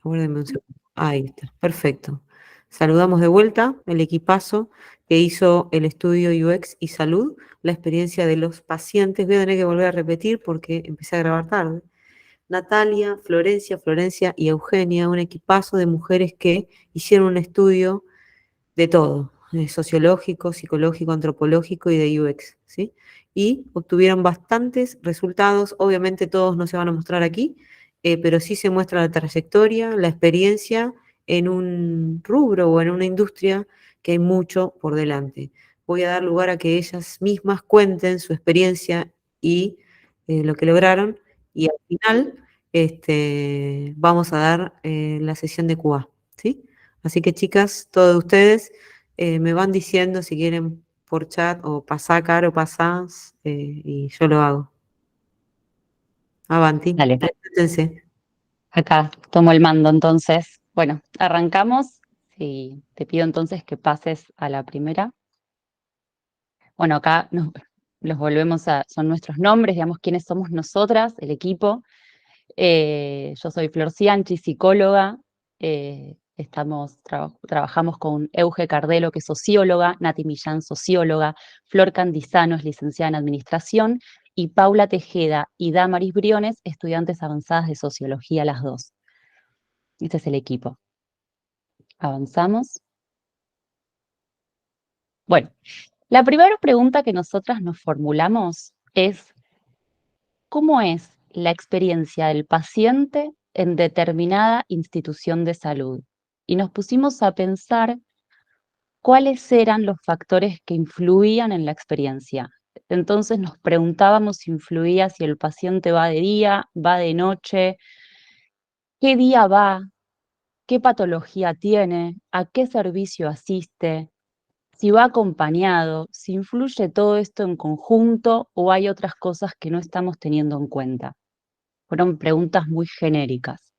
Aguárdenme un segundo. Ahí está, perfecto. Saludamos de vuelta el equipazo que hizo el estudio UX y salud, la experiencia de los pacientes. Voy a tener que volver a repetir porque empecé a grabar tarde. Natalia, Florencia y Eugenia, un equipazo de mujeres que hicieron un estudio de todo, sociológico, psicológico, antropológico y de UX, ¿sí? Y obtuvieron bastantes resultados, obviamente todos no se van a mostrar aquí, pero sí se muestra la trayectoria, la experiencia en un rubro o en una industria que hay mucho por delante. Voy a dar lugar a que ellas mismas cuenten su experiencia y lo que lograron, y al final vamos a dar la sesión de QA, ¿sí? Así que chicas, todos ustedes me van diciendo si quieren por chat o pasá, Caro, pasás, y yo lo hago. Avanti, Dale, preséntense. acá tomo el mando entonces. Bueno, arrancamos. Sí, te pido entonces que pases a la primera. Bueno, acá los volvemos son nuestros nombres, digamos, quiénes somos nosotras, el equipo. Yo soy Flor Cianchi, psicóloga. Trabajamos con Euge Cardelo, que es socióloga, Nati Millán, socióloga, Flor Candizano es licenciada en Administración, y Paula Tejeda y Damaris Briones, estudiantes avanzadas de Sociología, las dos. Este es el equipo. Avanzamos. Bueno, la primera pregunta que nosotras nos formulamos es: ¿cómo es la experiencia del paciente en determinada institución de salud? Y nos pusimos a pensar cuáles eran los factores que influían en la experiencia. Entonces nos preguntábamos si influía si el paciente va de día, va de noche, qué día va, qué patología tiene, a qué servicio asiste, si va acompañado, si influye todo esto en conjunto o hay otras cosas que no estamos teniendo en cuenta. Fueron preguntas muy genéricas.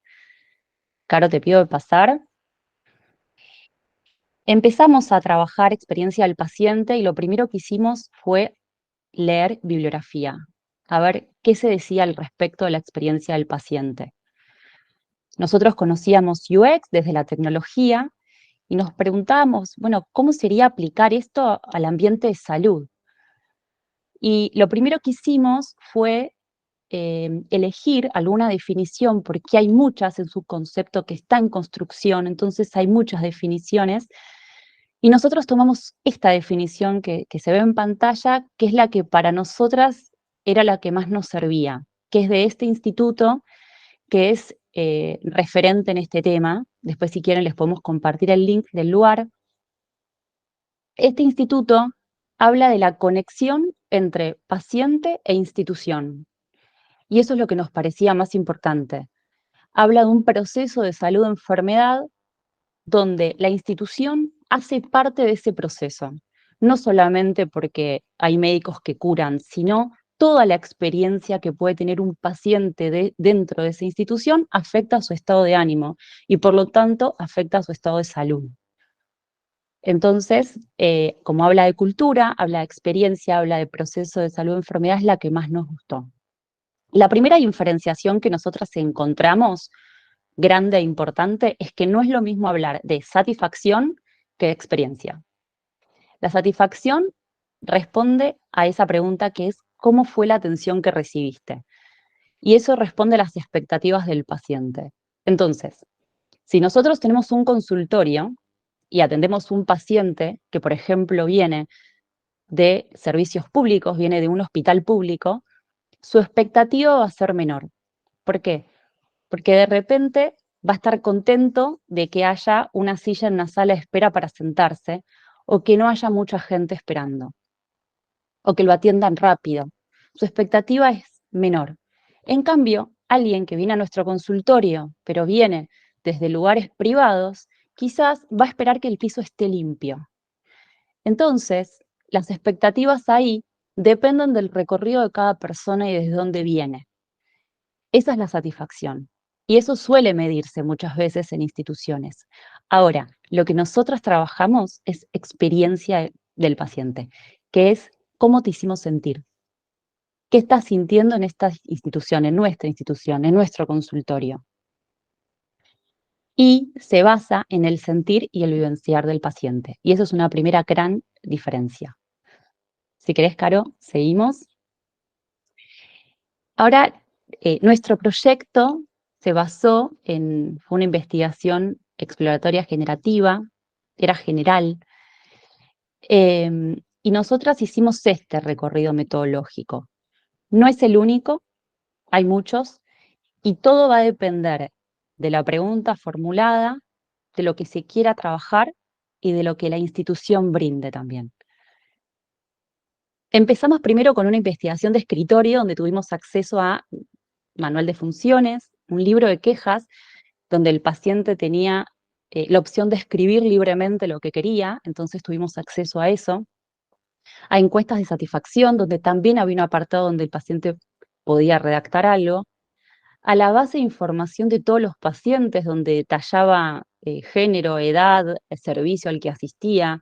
Caro, te pido de pasar. Empezamos a trabajar experiencia del paciente y lo primero que hicimos fue leer bibliografía, a ver qué se decía al respecto de la experiencia del paciente. Nosotros conocíamos UX desde la tecnología y nos preguntábamos, bueno, ¿cómo sería aplicar esto al ambiente de salud? Y lo primero que hicimos fue elegir alguna definición, porque hay muchas en su concepto que está en construcción, entonces hay muchas definiciones, y nosotros tomamos esta definición que se ve en pantalla, que es la que para nosotras era la que más nos servía, que es de este instituto, que es referente en este tema. Después, si quieren, les podemos compartir el link del lugar. Este instituto habla de la conexión entre paciente e institución. Y eso es lo que nos parecía más importante. Habla de un proceso de salud-enfermedad donde la institución hace parte de ese proceso, no solamente porque hay médicos que curan, sino toda la experiencia que puede tener un paciente dentro de esa institución afecta a su estado de ánimo y por lo tanto afecta a su estado de salud. Entonces, como habla de cultura, habla de experiencia, habla de proceso de salud-enfermedad, es la que más nos gustó. La primera diferenciación que nosotras encontramos, grande e importante, es que no es lo mismo hablar de satisfacción que de experiencia. La satisfacción responde a esa pregunta que es: ¿cómo fue la atención que recibiste? Y eso responde a las expectativas del paciente. Entonces, si nosotros tenemos un consultorio y atendemos un paciente que, por ejemplo, viene de servicios públicos, viene de un hospital público, su expectativa va a ser menor. ¿Por qué? Porque de repente va a estar contento de que haya una silla en una sala de espera para sentarse, o que no haya mucha gente esperando, o que lo atiendan rápido. Su expectativa es menor. En cambio, alguien que viene a nuestro consultorio, pero viene desde lugares privados, quizás va a esperar que el piso esté limpio. Entonces, las expectativas ahí dependen del recorrido de cada persona y desde dónde viene. Esa es la satisfacción. Y eso suele medirse muchas veces en instituciones. Ahora, lo que nosotras trabajamos es experiencia del paciente, que es cómo te hicimos sentir, qué estás sintiendo en esta institución, en nuestra institución, en nuestro consultorio. y se basa en el sentir y el vivenciar del paciente. Y eso es una primera gran diferencia. Si querés, Caro, seguimos. Ahora, nuestro proyecto se basó en una investigación exploratoria generativa, era general, y nosotras hicimos este recorrido metodológico. No es el único, hay muchos, y todo va a depender de la pregunta formulada, de lo que se quiera trabajar y de lo que la institución brinde también. Empezamos primero con una investigación de escritorio donde tuvimos acceso a manual de funciones, un libro de quejas donde el paciente tenía la opción de escribir libremente lo que quería, entonces tuvimos acceso a eso, a encuestas de satisfacción donde también había un apartado donde el paciente podía redactar algo, a la base de información de todos los pacientes donde detallaba género, edad, el servicio al que asistía,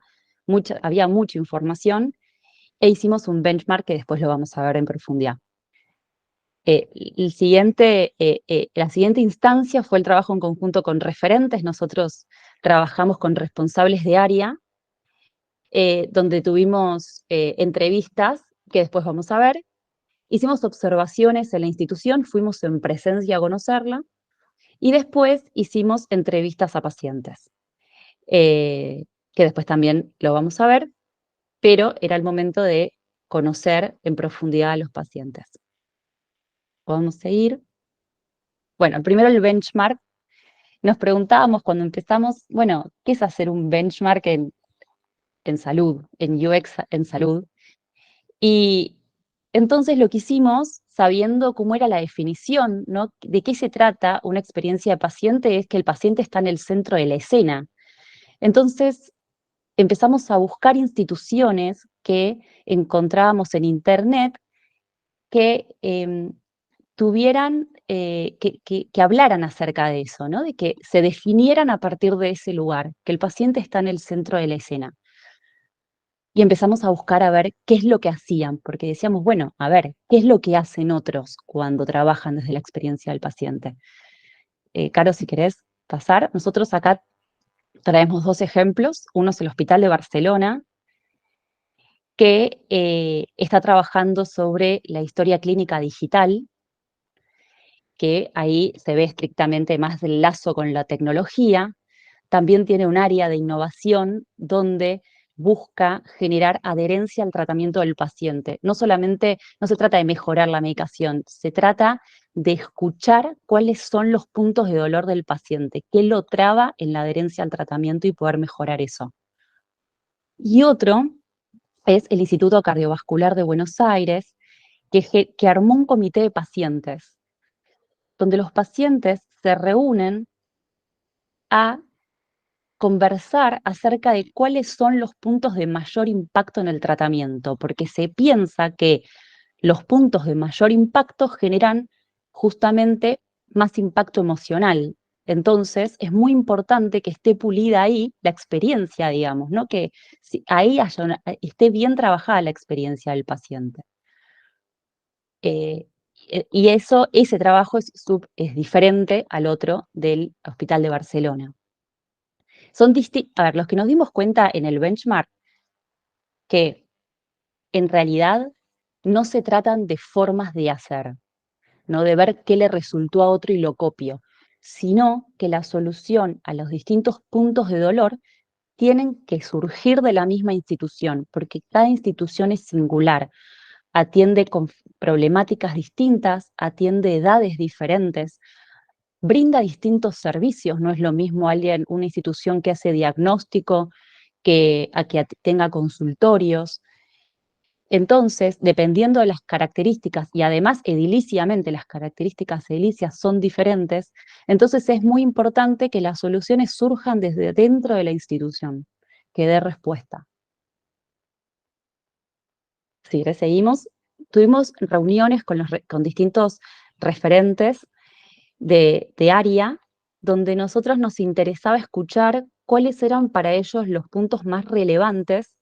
había mucha información e hicimos un benchmark que después lo vamos a ver en profundidad. La siguiente instancia fue el trabajo en conjunto con referentes. Nosotros trabajamos con responsables de área, donde tuvimos entrevistas que después vamos a ver. Hicimos observaciones en la institución, fuimos en presencia a conocerla y después hicimos entrevistas a pacientes, que después también lo vamos a ver, pero era el momento de conocer en profundidad a los pacientes. Vamos a seguir. Bueno, primero el benchmark. Nos preguntábamos cuando empezamos, bueno, ¿qué es hacer un benchmark en salud, en UX en salud? Y entonces lo que hicimos, sabiendo cómo era la definición, ¿no? De qué se trata una experiencia de paciente, es que el paciente está en el centro de la escena. Entonces empezamos a buscar instituciones que encontrábamos en Internet que tuvieran, que hablaran acerca de eso, ¿no? De que se definieran a partir de ese lugar, que el paciente está en el centro de la escena. Y empezamos a buscar a ver qué es lo que hacían, porque decíamos, bueno, a ver, ¿qué es lo que hacen otros cuando trabajan desde la experiencia del paciente? Caro, si querés pasar, nosotros acá traemos dos ejemplos. Uno es el Hospital de Barcelona, que está trabajando sobre la historia clínica digital, que ahí se ve estrictamente más del lazo con la tecnología. También tiene un área de innovación donde busca generar adherencia al tratamiento del paciente. No solamente, no se trata de mejorar la medicación, se trata de escuchar cuáles son los puntos de dolor del paciente, qué lo traba en la adherencia al tratamiento y poder mejorar eso. Y otro es el Instituto Cardiovascular de Buenos Aires, que armó un comité de pacientes, donde los pacientes se reúnen a conversar acerca de cuáles son los puntos de mayor impacto en el tratamiento, porque se piensa que los puntos de mayor impacto generan justamente más impacto emocional. Entonces, es muy importante que esté pulida ahí la experiencia, digamos, ¿no? Que ahí esté bien trabajada la experiencia del paciente. Y ese trabajo es diferente al otro del Hospital de Barcelona. A ver, los que nos dimos cuenta en el benchmark que en realidad no se tratan de formas de hacer, no de ver qué le resultó a otro y lo copio, sino que la solución a los distintos puntos de dolor tienen que surgir de la misma institución, porque cada institución es singular, atiende con problemáticas distintas, atiende edades diferentes, brinda distintos servicios, no es lo mismo una institución que hace diagnóstico que tenga consultorios. Entonces, dependiendo de las características, y además ediliciamente las características edilicias son diferentes, entonces es muy importante que las soluciones surjan desde dentro de la institución, que dé respuesta. Si seguimos, tuvimos reuniones con distintos referentes de área, donde nosotros nos interesaba escuchar cuáles eran para ellos los puntos más relevantes,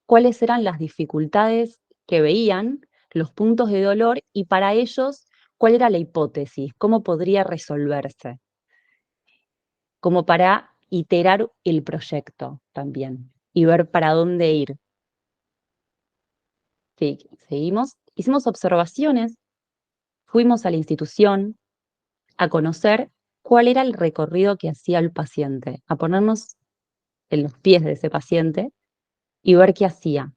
cuáles eran las dificultades que veían, los puntos de dolor y para ellos cuál era la hipótesis, cómo podría resolverse. como para iterar el proyecto también y ver para dónde ir. Sí, seguimos, hicimos observaciones, fuimos a la institución a conocer cuál era el recorrido que hacía el paciente, a ponernos en los pies de ese paciente y ver qué hacía.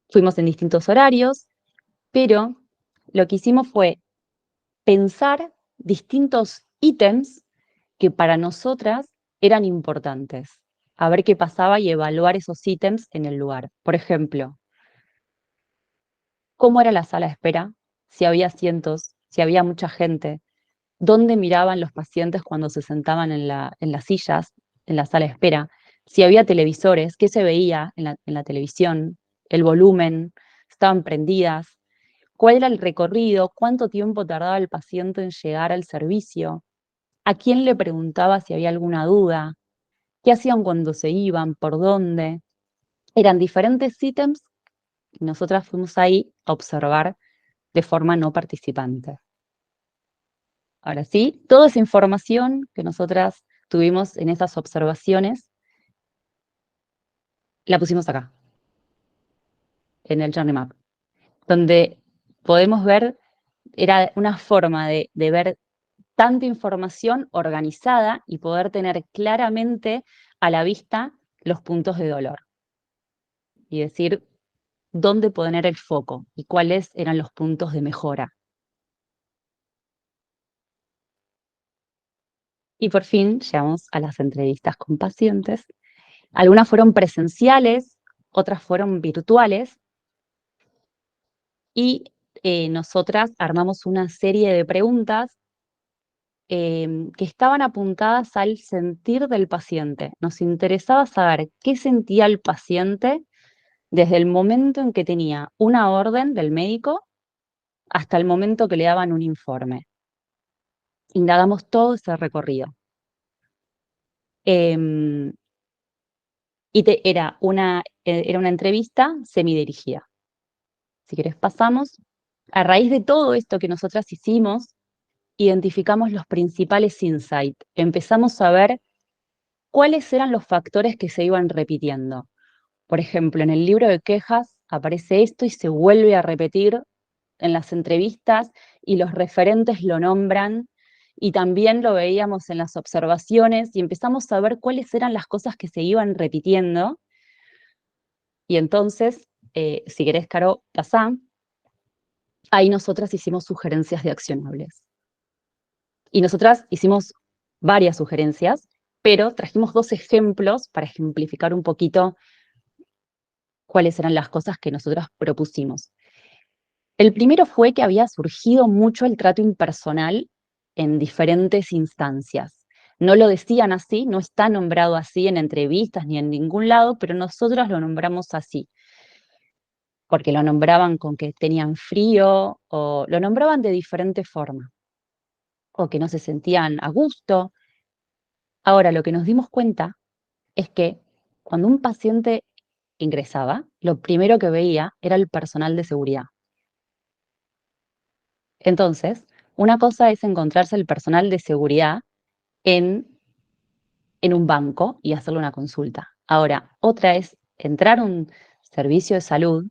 Fuimos en distintos horarios, pero lo que hicimos fue pensar distintos ítems que para nosotras eran importantes, a ver qué pasaba y evaluar esos ítems en el lugar. Por ejemplo, cómo era la sala de espera, si había asientos, si había mucha gente, dónde miraban los pacientes cuando se sentaban en las sillas, en la sala de espera, si había televisores, qué se veía en la televisión, el volumen, estaban prendidas, cuál era el recorrido, cuánto tiempo tardaba el paciente en llegar al servicio, a quién le preguntaba si había alguna duda, qué hacían cuando se iban, por dónde. Eran diferentes ítems y nosotras fuimos ahí a observar de forma no participante. Ahora sí, toda esa información que nosotras tuvimos en esas observaciones, la pusimos acá, en el Journey Map, donde podemos ver, era una forma de ver tanta información organizada y poder tener claramente a la vista los puntos de dolor y decir dónde poner el foco y cuáles eran los puntos de mejora. Y por fin llegamos a las entrevistas con pacientes. Algunas fueron presenciales, otras fueron virtuales y nosotras armamos una serie de preguntas que estaban apuntadas al sentir del paciente. Nos interesaba saber qué sentía el paciente desde el momento en que tenía una orden del médico hasta el momento que le daban un informe. Indagamos todo ese recorrido. Em, era una entrevista semidirigida. Si querés, pasamos. A raíz de todo esto que nosotras hicimos, identificamos los principales insights. Empezamos a ver cuáles eran los factores que se iban repitiendo. Por ejemplo, en el libro de quejas aparece esto y se vuelve a repetir en las entrevistas y los referentes lo nombran y también lo veíamos en las observaciones y empezamos a ver cuáles eran las cosas que se iban repitiendo. Y entonces, si querés, Caro, pasá, ahí nosotras hicimos sugerencias de accionables. Y nosotras hicimos varias sugerencias, pero trajimos 2 ejemplos para ejemplificar un poquito cuáles eran las cosas que nosotras propusimos. El primero fue que había surgido mucho el trato impersonal en diferentes instancias. No lo decían así, no está nombrado así en entrevistas ni en ningún lado, pero nosotras lo nombramos así, porque lo nombraban con que tenían frío o lo nombraban de diferente forma, o que no se sentían a gusto. Ahora, lo que nos dimos cuenta es que cuando un paciente ingresaba, lo primero que veía era el personal de seguridad. Entonces, una cosa es encontrarse el personal de seguridad en, en un banco y hacerle una consulta. Ahora, otra es entrar a un servicio de salud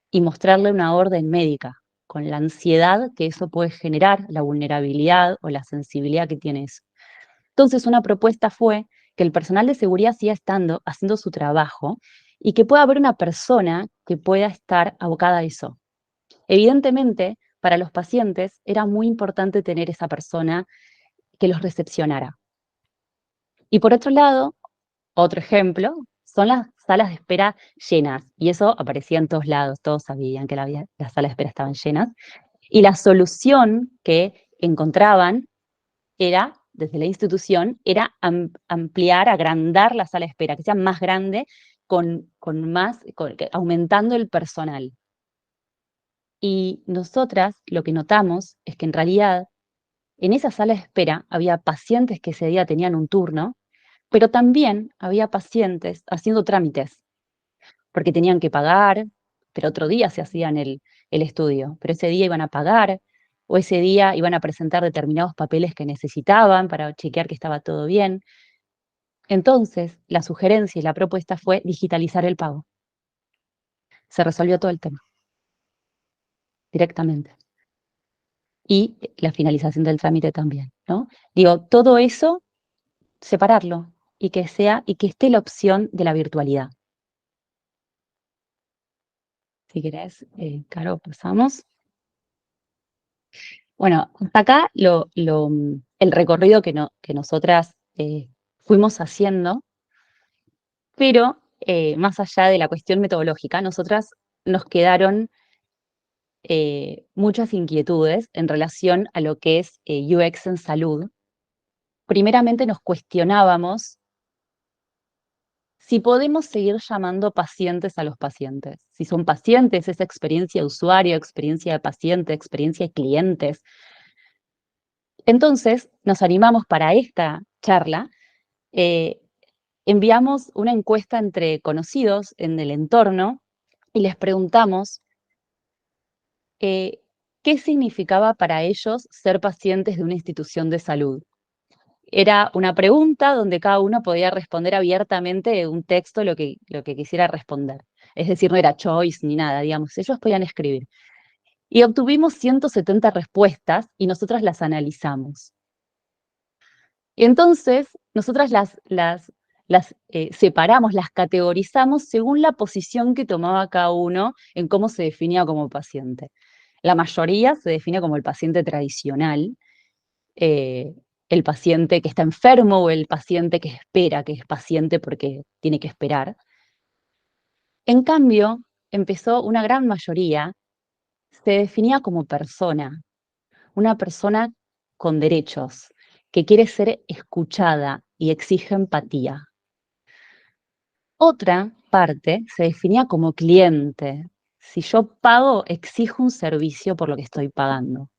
y mostrarle una orden médica, con la ansiedad que eso puede generar, la vulnerabilidad o la sensibilidad que tiene eso. Entonces, una propuesta fue que el personal de seguridad siga estando, haciendo su trabajo y que pueda haber una persona que pueda estar abocada a eso. Evidentemente, para los pacientes era muy importante tener esa persona que los recepcionara. Y por otro lado, otro ejemplo, son las salas de espera llenas. Y eso aparecía en todos lados, todos sabían que las salas de espera estaban llenas. Y la solución que encontraban era, desde la institución, era ampliar, agrandar la sala de espera, que sea más grande, aumentando el personal. Y nosotras lo que notamos es que en realidad en esa sala de espera había pacientes que ese día tenían un turno, pero también había pacientes haciendo trámites, porque tenían que pagar, pero otro día se hacían el estudio, pero ese día iban a pagar, o ese día iban a presentar determinados papeles que necesitaban para chequear que estaba todo bien. Entonces, la sugerencia y la propuesta fue digitalizar el pago. Se resolvió todo el tema directamente. Y la finalización del trámite también, ¿no? Digo, todo eso, separarlo y que esté la opción de la virtualidad. Si querés, Caro, pasamos. Bueno, hasta acá el recorrido que nosotras fuimos haciendo, pero más allá de la cuestión metodológica, nosotras nos quedaron muchas inquietudes en relación a lo que es UX en salud. Primeramente nos cuestionábamos si podemos seguir llamando pacientes a los pacientes. Si son pacientes, esa experiencia de usuario, experiencia de paciente, experiencia de clientes. Entonces, nos animamos para esta charla, enviamos una encuesta entre conocidos en el entorno y les preguntamos qué significaba para ellos ser pacientes de una institución de salud. Era una pregunta donde cada uno podía responder abiertamente un texto lo que quisiera responder. Es decir, no era choice ni nada, digamos, ellos podían escribir. Y obtuvimos 170 respuestas y nosotras las analizamos. Y entonces, nosotras las separamos, las categorizamos según la posición que tomaba cada uno en cómo se definía como paciente. La mayoría se define como el paciente tradicional, el paciente que está enfermo o el paciente que espera, que es paciente porque tiene que esperar. En cambio, empezó una gran mayoría, se definía como persona, una persona con derechos, que quiere ser escuchada y exige empatía. Otra parte se definía como cliente. Si yo pago, exijo un servicio por lo que estoy pagando.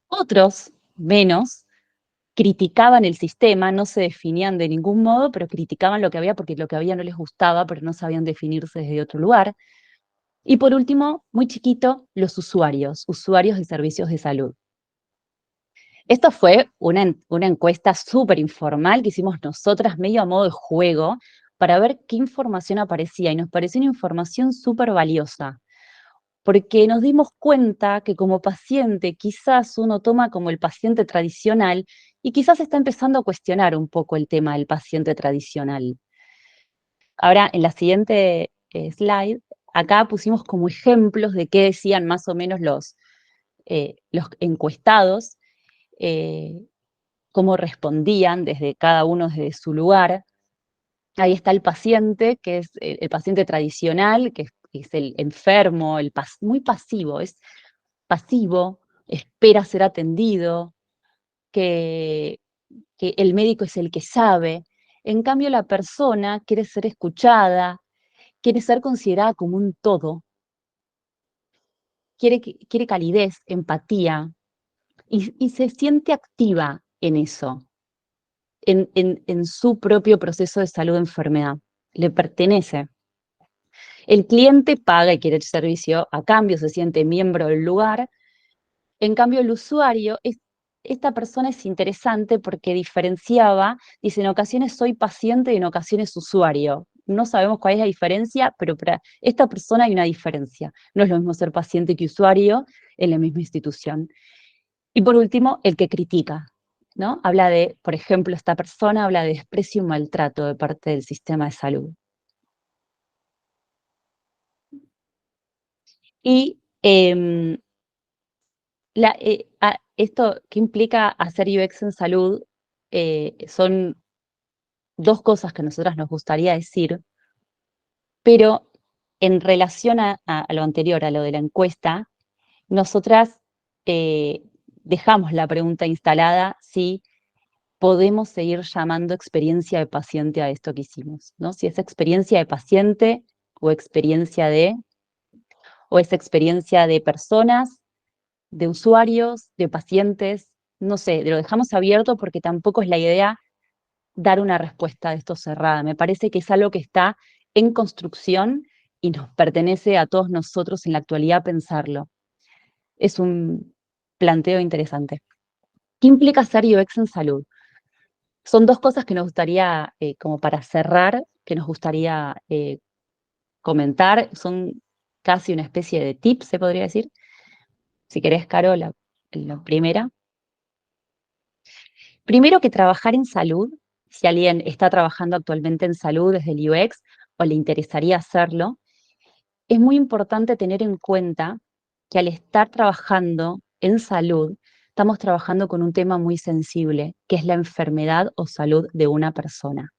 Otros, menos, criticaban el sistema, no se definían de ningún modo, pero criticaban lo que había porque lo que había no les gustaba, pero no sabían definirse desde otro lugar. Y por último, muy chiquito, los usuarios de servicios de salud. Esto fue una encuesta súper informal que hicimos nosotras medio a modo de juego para ver qué información aparecía y nos pareció una información súper valiosa, porque nos dimos cuenta que como paciente quizás uno toma como el paciente tradicional y quizás está empezando a cuestionar un poco el tema del paciente tradicional. Ahora, en la siguiente slide, acá pusimos como ejemplos de qué decían más o menos los encuestados, cómo respondían desde cada uno desde su lugar. Ahí está el paciente, que es el paciente tradicional, que es el enfermo, muy pasivo, es pasivo, espera ser atendido, que el médico es el que sabe. En cambio, la persona quiere ser escuchada, quiere ser considerada como un todo, quiere calidez, empatía, y se siente activa en eso, en su propio proceso de salud-enfermedad. Le pertenece. El cliente paga y quiere el servicio a cambio, se siente miembro del lugar. En cambio, el usuario, esta persona es interesante porque diferenciaba, dice, en ocasiones soy paciente y en ocasiones usuario. No sabemos cuál es la diferencia, pero para esta persona hay una diferencia. No es lo mismo ser paciente que usuario en la misma institución. Y por último, el que critica, ¿no? Habla de, por ejemplo, esta persona habla de desprecio y maltrato de parte del sistema de salud. Y esto que implica hacer UX en salud son dos cosas que a nosotras nos gustaría decir, pero en relación a lo anterior, a lo de la encuesta, nosotras dejamos la pregunta instalada si podemos seguir llamando experiencia de paciente a esto que hicimos, ¿no? Si es experiencia de paciente o o es experiencia de personas, de usuarios, de pacientes, no sé, lo dejamos abierto porque tampoco es la idea dar una respuesta de esto cerrada. Me parece que es algo que está en construcción y nos pertenece a todos nosotros en la actualidad pensarlo. Es un planteo interesante. ¿Qué implica ser UX en salud? Son dos cosas que nos gustaría, como para cerrar, que nos gustaría comentar. Son casi una especie de tips, se podría decir. Si querés, Caro, la primera. Primero que trabajar en salud, si alguien está trabajando actualmente en salud desde el UX o le interesaría hacerlo, es muy importante tener en cuenta que al estar trabajando en salud, estamos trabajando con un tema muy sensible, que es la enfermedad o salud de una persona.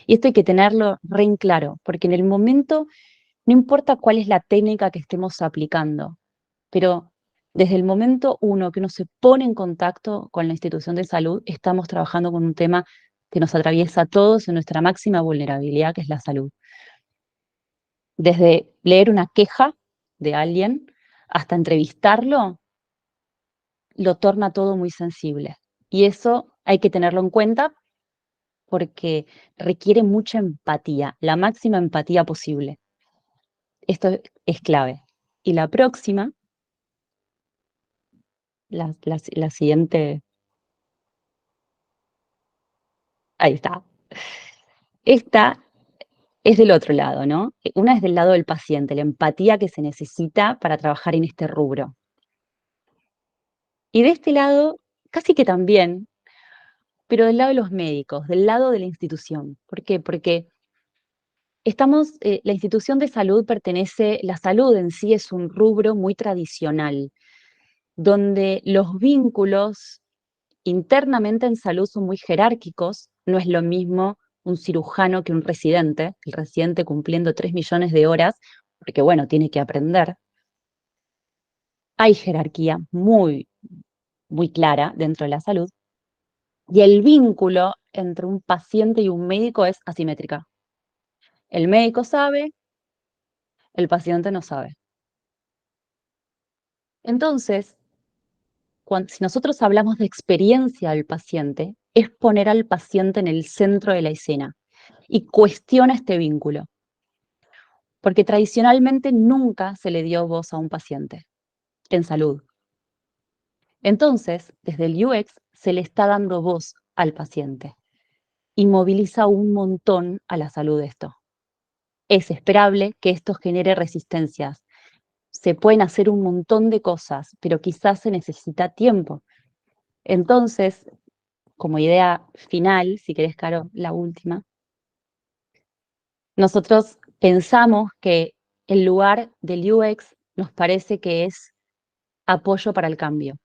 Y esto hay que tenerlo re en claro, porque en el momento no importa cuál es la técnica que estemos aplicando, pero desde el momento uno que uno se pone en contacto con la institución de salud, estamos trabajando con un tema que nos atraviesa a todos en nuestra máxima vulnerabilidad, que es la salud. Desde leer una queja de alguien hasta entrevistarlo, lo torna todo muy sensible. Y eso hay que tenerlo en cuenta porque requiere mucha empatía, la máxima empatía posible. Esto es clave. Y la próxima, la siguiente, ahí está. Esta es del otro lado, ¿no? Una es del lado del paciente, la empatía que se necesita para trabajar en este rubro. Y de este lado, casi que también, pero del lado de los médicos, del lado de la institución. ¿Por qué? Porque la institución de salud pertenece, la salud en sí es un rubro muy tradicional, donde los vínculos internamente en salud son muy jerárquicos, no es lo mismo un cirujano que un residente, el residente cumpliendo 3 millones de horas, porque bueno, tiene que aprender. Hay jerarquía muy clara dentro de la salud, y el vínculo entre un paciente y un médico es asimétrica. El médico sabe, el paciente no sabe. Entonces, si nosotros hablamos de experiencia del paciente, es poner al paciente en el centro de la escena y cuestiona este vínculo, porque tradicionalmente nunca se le dio voz a un paciente en salud. Entonces, desde el UX se le está dando voz al paciente y moviliza un montón a la salud de esto. Es esperable que esto genere resistencias. Se pueden hacer un montón de cosas, pero quizás se necesita tiempo. Entonces, como idea final, si querés, Caro, la última, nosotros pensamos que el lugar del UX nos parece que es apoyo para el cambio,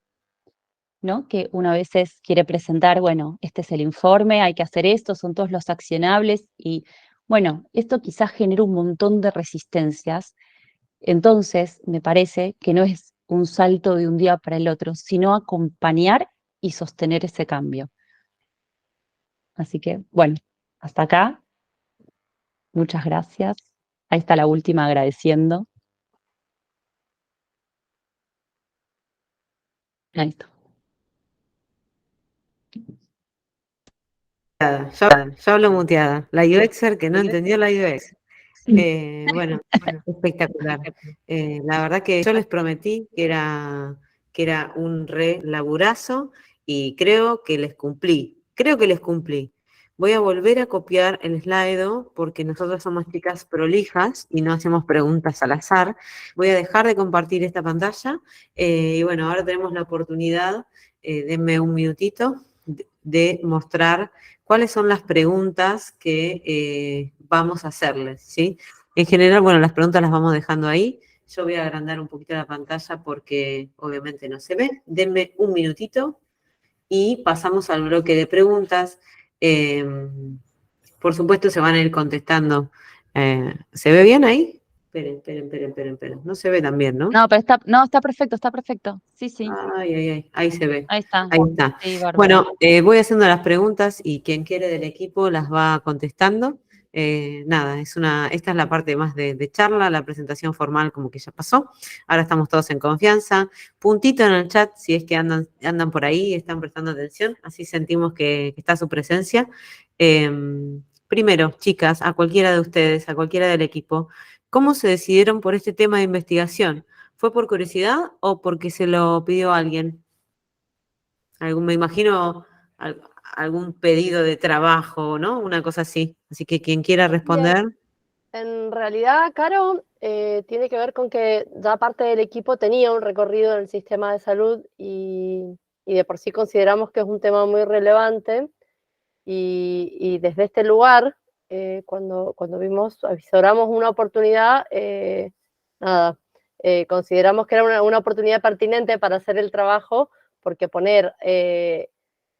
¿no? Que uno a veces quiere presentar, bueno, este es el informe, hay que hacer esto, son todos los accionables y, bueno, esto quizás genera un montón de resistencias. Entonces, me parece que no es un salto de un día para el otro, sino acompañar y sostener ese cambio. Así que, bueno, hasta acá. Muchas gracias. Ahí está la última agradeciendo. Ahí está. Yo hablo muteada. La UXer que no entendió la UX. Bueno, espectacular. La verdad que yo les prometí que era un re laburazo y creo que les cumplí. Creo que les cumplí. Voy a volver a copiar el Slido porque nosotros somos chicas prolijas y no hacemos preguntas al azar. Voy a dejar de compartir esta pantalla y bueno, ahora tenemos la oportunidad, denme un minutito, de mostrar cuáles son las preguntas que vamos a hacerles, ¿sí? En general, bueno, las preguntas las vamos dejando ahí. Yo voy a agrandar un poquito la pantalla porque obviamente no se ve. Denme un minutito y pasamos al bloque de preguntas. Eh, por supuesto, se van a ir contestando. ¿Se ve bien ahí? Esperen. No se ve tan bien, ¿no? No, pero está perfecto, está perfecto. Sí, sí. Ay, ahí se ve. Ahí está. Ahí está. Sí, bárbaro. Bueno, voy haciendo las preguntas y quien quiere del equipo las va contestando. Nada, esta es la parte más de charla, la presentación formal como que ya pasó. Ahora estamos todos en confianza. Puntito en el chat si es que andan por ahí y están prestando atención, así sentimos que está su presencia. Primero, chicas, a cualquiera de ustedes, a cualquiera del equipo, ¿cómo se decidieron por este tema de investigación? ¿Fue por curiosidad o porque se lo pidió alguien? Me imagino algún pedido de trabajo, ¿no? Una cosa así. Así que quien quiera Bien, responder. en realidad, Caro, tiene que ver con que ya parte del equipo tenía un recorrido en el sistema de salud y de por sí consideramos que es un tema muy relevante y desde este lugar, cuando avisoramos una oportunidad, nada, consideramos que era una oportunidad pertinente para hacer el trabajo, porque poner en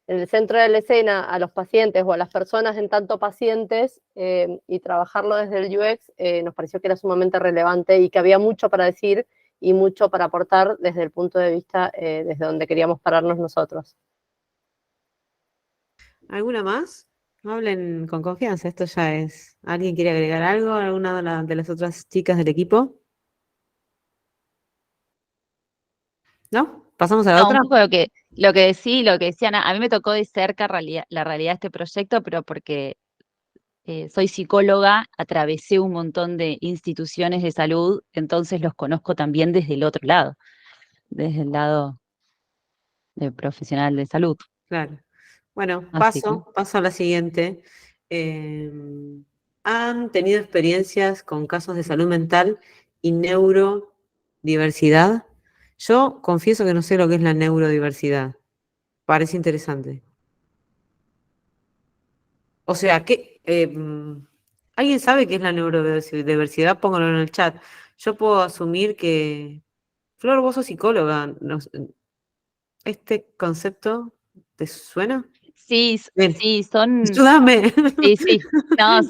el centro de la escena a los pacientes o a las personas en tanto pacientes y trabajarlo desde el UX nos pareció que era sumamente relevante y que había mucho para decir y mucho para aportar desde el punto de vista desde donde queríamos pararnos nosotros. ¿Alguna más? Hablen con confianza, esto ya es. ¿Alguien quiere agregar algo? ¿Alguna de las otras chicas del equipo? ¿No? ¿Pasamos a la No, un otra? poco lo que decían, a mí me tocó de cerca la realidad de este proyecto, pero porque soy psicóloga, atravesé un montón de instituciones de salud, entonces los conozco también desde el otro lado, desde el lado de profesional de salud. Claro. Bueno, Así que paso a la siguiente. ¿Han tenido experiencias con casos de salud mental y neurodiversidad? Yo confieso que no sé lo que es la neurodiversidad. Parece interesante. O sea, ¿alguien sabe qué es la neurodiversidad? Póngalo en el chat. Yo puedo asumir que, Flor, vos sos psicóloga. ¿Este concepto te suena? sí, Bien, sí, son, ayúdame. sí, sí, no,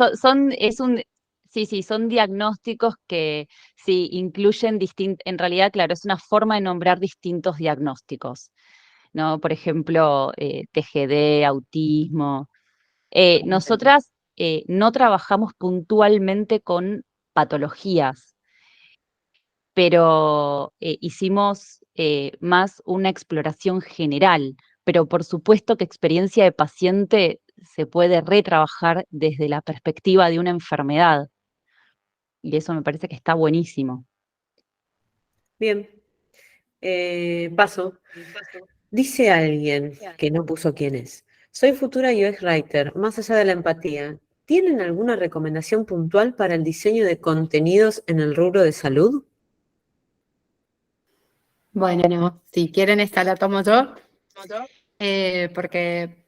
sí, son diagnósticos que sí incluyen en realidad, claro, es una forma de nombrar distintos diagnósticos, ¿no? Por ejemplo, TGD, autismo. Nosotras no trabajamos puntualmente con patologías, pero hicimos más una exploración general. Pero por supuesto que experiencia de paciente se puede retrabajar desde la perspectiva de una enfermedad. Y eso me parece que está buenísimo. Bien, paso. Dice alguien que no puso quién es. Soy futura UX Writer, más allá de la empatía. ¿Tienen alguna recomendación puntual para el diseño de contenidos en el rubro de salud? Bueno, si quieren esta la tomo yo, porque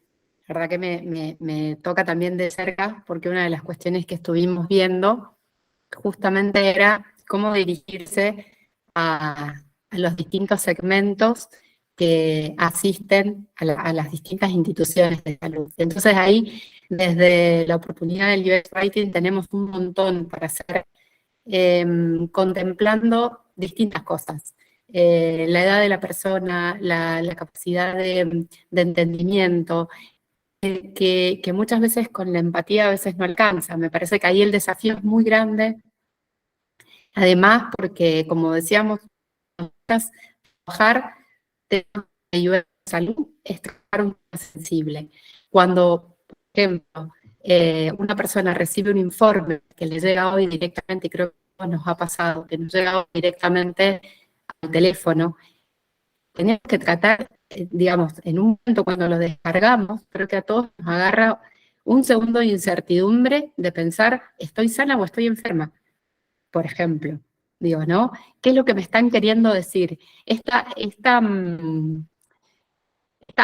la verdad que me toca también de cerca, porque una de las cuestiones que estuvimos viendo justamente era cómo dirigirse a los distintos segmentos que asisten a las distintas instituciones de salud. Entonces ahí, desde la oportunidad del UX Writing, tenemos un montón para hacer, contemplando distintas cosas. La edad de la persona, la capacidad de entendimiento, que muchas veces con la empatía a veces no alcanza. Me parece que ahí el desafío es muy grande. Además, porque como decíamos, trabajar temas de ayuda de salud es trabajar un tema sensible. Cuando, por ejemplo, una persona recibe un informe que le llega hoy directamente, y creo que a todos nos ha pasado, que nos llega hoy directamente al teléfono, tenemos que tratar, digamos, en un momento cuando lo descargamos, creo que a todos nos agarra un segundo de incertidumbre de pensar, ¿estoy sana o estoy enferma? Por ejemplo, digo, ¿no? ¿Qué es lo que me están queriendo decir? Esta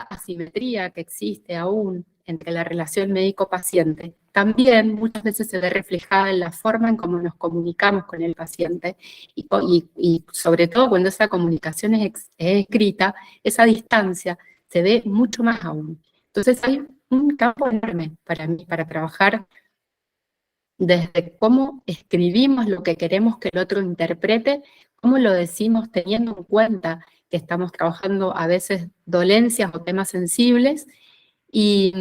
asimetría que existe aún entre la relación médico-paciente, también muchas veces se ve reflejada en la forma en cómo nos comunicamos con el paciente y sobre todo cuando esa comunicación es escrita, esa distancia se ve mucho más aún. Entonces hay un campo enorme para mí, para trabajar desde cómo escribimos lo que queremos que el otro interprete, cómo lo decimos teniendo en cuenta que estamos trabajando a veces dolencias o temas sensibles, y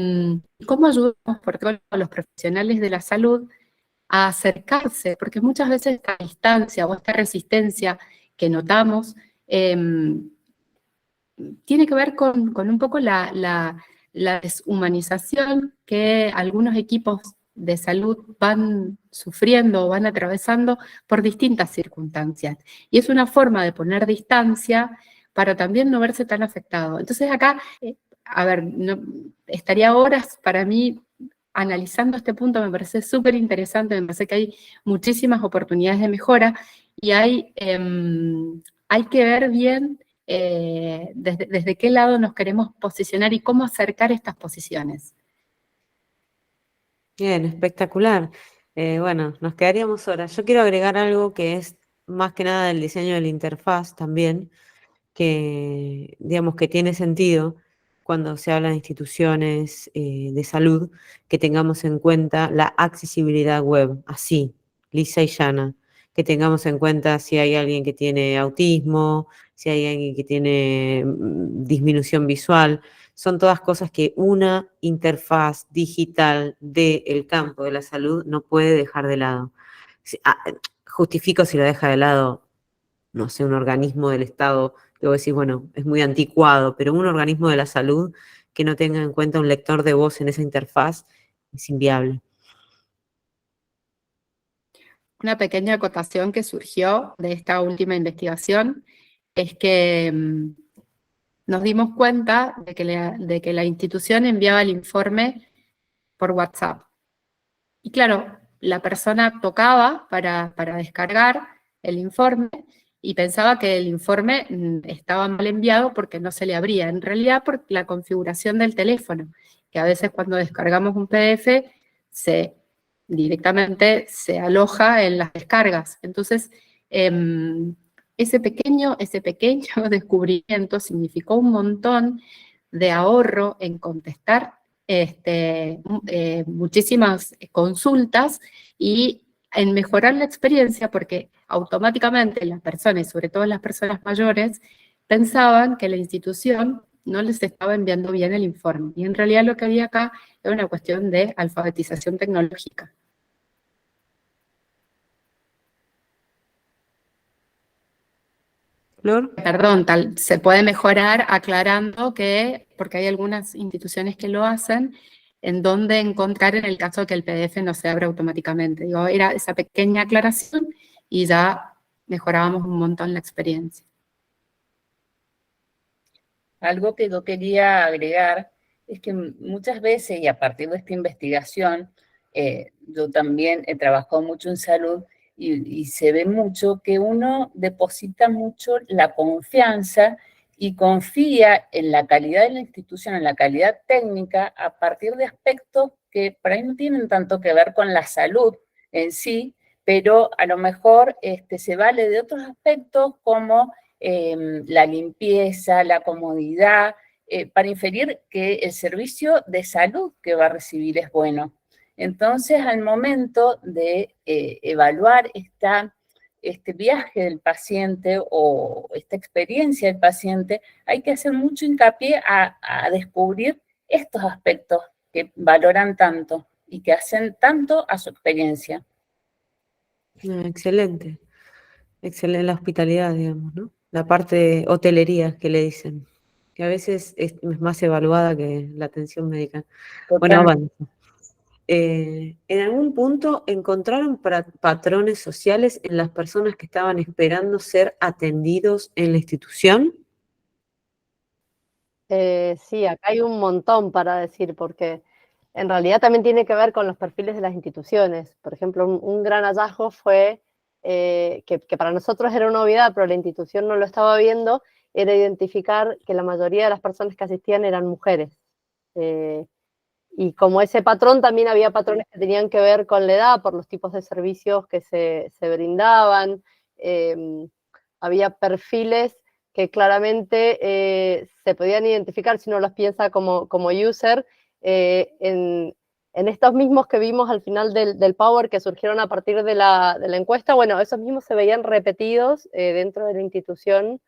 cómo ayudamos por todo a los profesionales de la salud a acercarse, porque muchas veces esta distancia o esta resistencia que notamos tiene que ver con un poco la deshumanización que algunos equipos de salud van sufriendo o van atravesando por distintas circunstancias. Y es una forma de poner distancia para también no verse tan afectado. Entonces acá, a ver, estaría horas para mí analizando este punto, me parece súper interesante, me parece que hay muchísimas oportunidades de mejora y hay que ver bien desde qué lado nos queremos posicionar y cómo acercar estas posiciones. Bien, espectacular. Bueno, nos quedaríamos horas. Yo quiero agregar algo que es más que nada el diseño de la interfaz también, que digamos que tiene sentido cuando se habla de instituciones de salud, que tengamos en cuenta la accesibilidad web, así, lisa y llana, que tengamos en cuenta si hay alguien que tiene autismo, si hay alguien que tiene disminución visual. Son todas cosas que una interfaz digital del campo de la salud no puede dejar de lado. Justifico si lo deja de lado, no sé, un organismo del Estado, que vos decís, bueno, es muy anticuado, pero un organismo de la salud que no tenga en cuenta un lector de voz en esa interfaz es inviable. Una pequeña acotación que surgió de esta última investigación es que nos dimos cuenta de que la institución enviaba el informe por WhatsApp. Y claro, la persona tocaba para descargar el informe y pensaba que el informe estaba mal enviado porque no se le abría. En realidad, por la configuración del teléfono, que a veces cuando descargamos un PDF, directamente se aloja en las descargas. Entonces, ese pequeño descubrimiento significó un montón de ahorro en contestar muchísimas consultas y en mejorar la experiencia, porque automáticamente las personas, y sobre todo las personas mayores, pensaban que la institución no les estaba enviando bien el informe. Y en realidad lo que había acá era una cuestión de alfabetización tecnológica. Flor. Perdón, se puede mejorar aclarando que, porque hay algunas instituciones que lo hacen, en dónde encontrar en el caso de que el PDF no se abra automáticamente. Digo, era esa pequeña aclaración y ya mejorábamos un montón la experiencia. Algo que yo quería agregar es que muchas veces, y a partir de esta investigación, yo también he trabajado mucho en salud y se ve mucho que uno deposita mucho la confianza y confía en la calidad de la institución, en la calidad técnica, a partir de aspectos que por ahí no tienen tanto que ver con la salud en sí, pero a lo mejor se vale de otros aspectos como la limpieza, la comodidad, para inferir que el servicio de salud que va a recibir es bueno. Entonces, al momento de evaluar este viaje del paciente o esta experiencia del paciente, hay que hacer mucho hincapié a descubrir estos aspectos que valoran tanto y que hacen tanto a su experiencia. Excelente. Excelente la hospitalidad, digamos, ¿no? La parte de hotelería que le dicen, que a veces es más evaluada que la atención médica. Bueno, avanza. ¿En algún punto encontraron patrones sociales en las personas que estaban esperando ser atendidos en la institución? Sí, acá hay un montón para decir, porque en realidad también tiene que ver con los perfiles de las instituciones. Por ejemplo, un gran hallazgo fue, que para nosotros era una obviedad, pero la institución no lo estaba viendo, era identificar que la mayoría de las personas que asistían eran mujeres. Y como ese patrón, también había patrones que tenían que ver con la edad, por los tipos de servicios que se brindaban. Había perfiles que claramente se podían identificar si uno los piensa como user, en estos mismos que vimos al final del Power, que surgieron a partir de la encuesta. Bueno, esos mismos se veían repetidos dentro de la institución,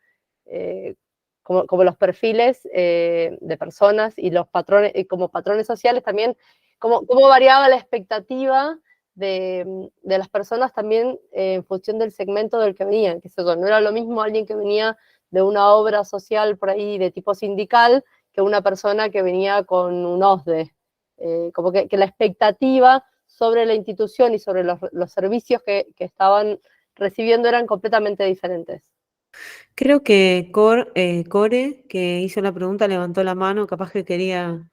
como los perfiles de personas y los patrones, como patrones sociales también, cómo variaba la expectativa de las personas también en función del segmento del que venían, que no era lo mismo alguien que venía de una obra social por ahí de tipo sindical que una persona que venía con un OSDE. Como que la expectativa sobre la institución y sobre los servicios que estaban recibiendo eran completamente diferentes. Creo que Core, que hizo la pregunta, levantó la mano, capaz que quería,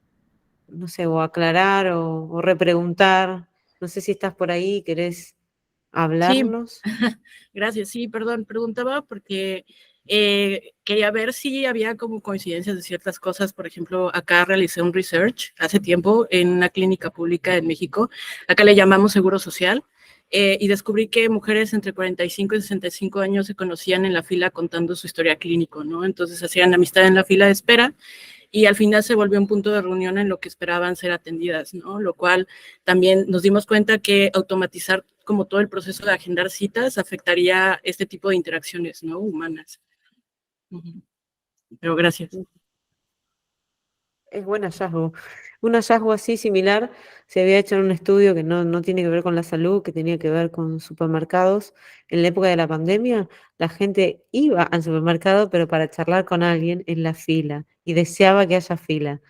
no sé, o aclarar o repreguntar. No sé si estás por ahí, querés hablarnos. Gracias, sí, perdón, preguntaba porque quería ver si había como coincidencias de ciertas cosas. Por ejemplo, acá realicé un research hace tiempo en una clínica pública en México, acá le llamamos Seguro Social, y descubrí que mujeres entre 45 y 65 años se conocían en la fila contando su historia clínico, ¿no? Entonces hacían amistad en la fila de espera y al final se volvió un punto de reunión en lo que esperaban ser atendidas, ¿no? Lo cual también nos dimos cuenta que automatizar como todo el proceso de agendar citas afectaría este tipo de interacciones, ¿no? Humanas. Pero gracias. Es buen hallazgo. Un hallazgo así similar se había hecho en un estudio que no tiene que ver con la salud, que tenía que ver con supermercados. En la época de la pandemia, la gente iba al supermercado, pero para charlar con alguien en la fila y deseaba que haya fila.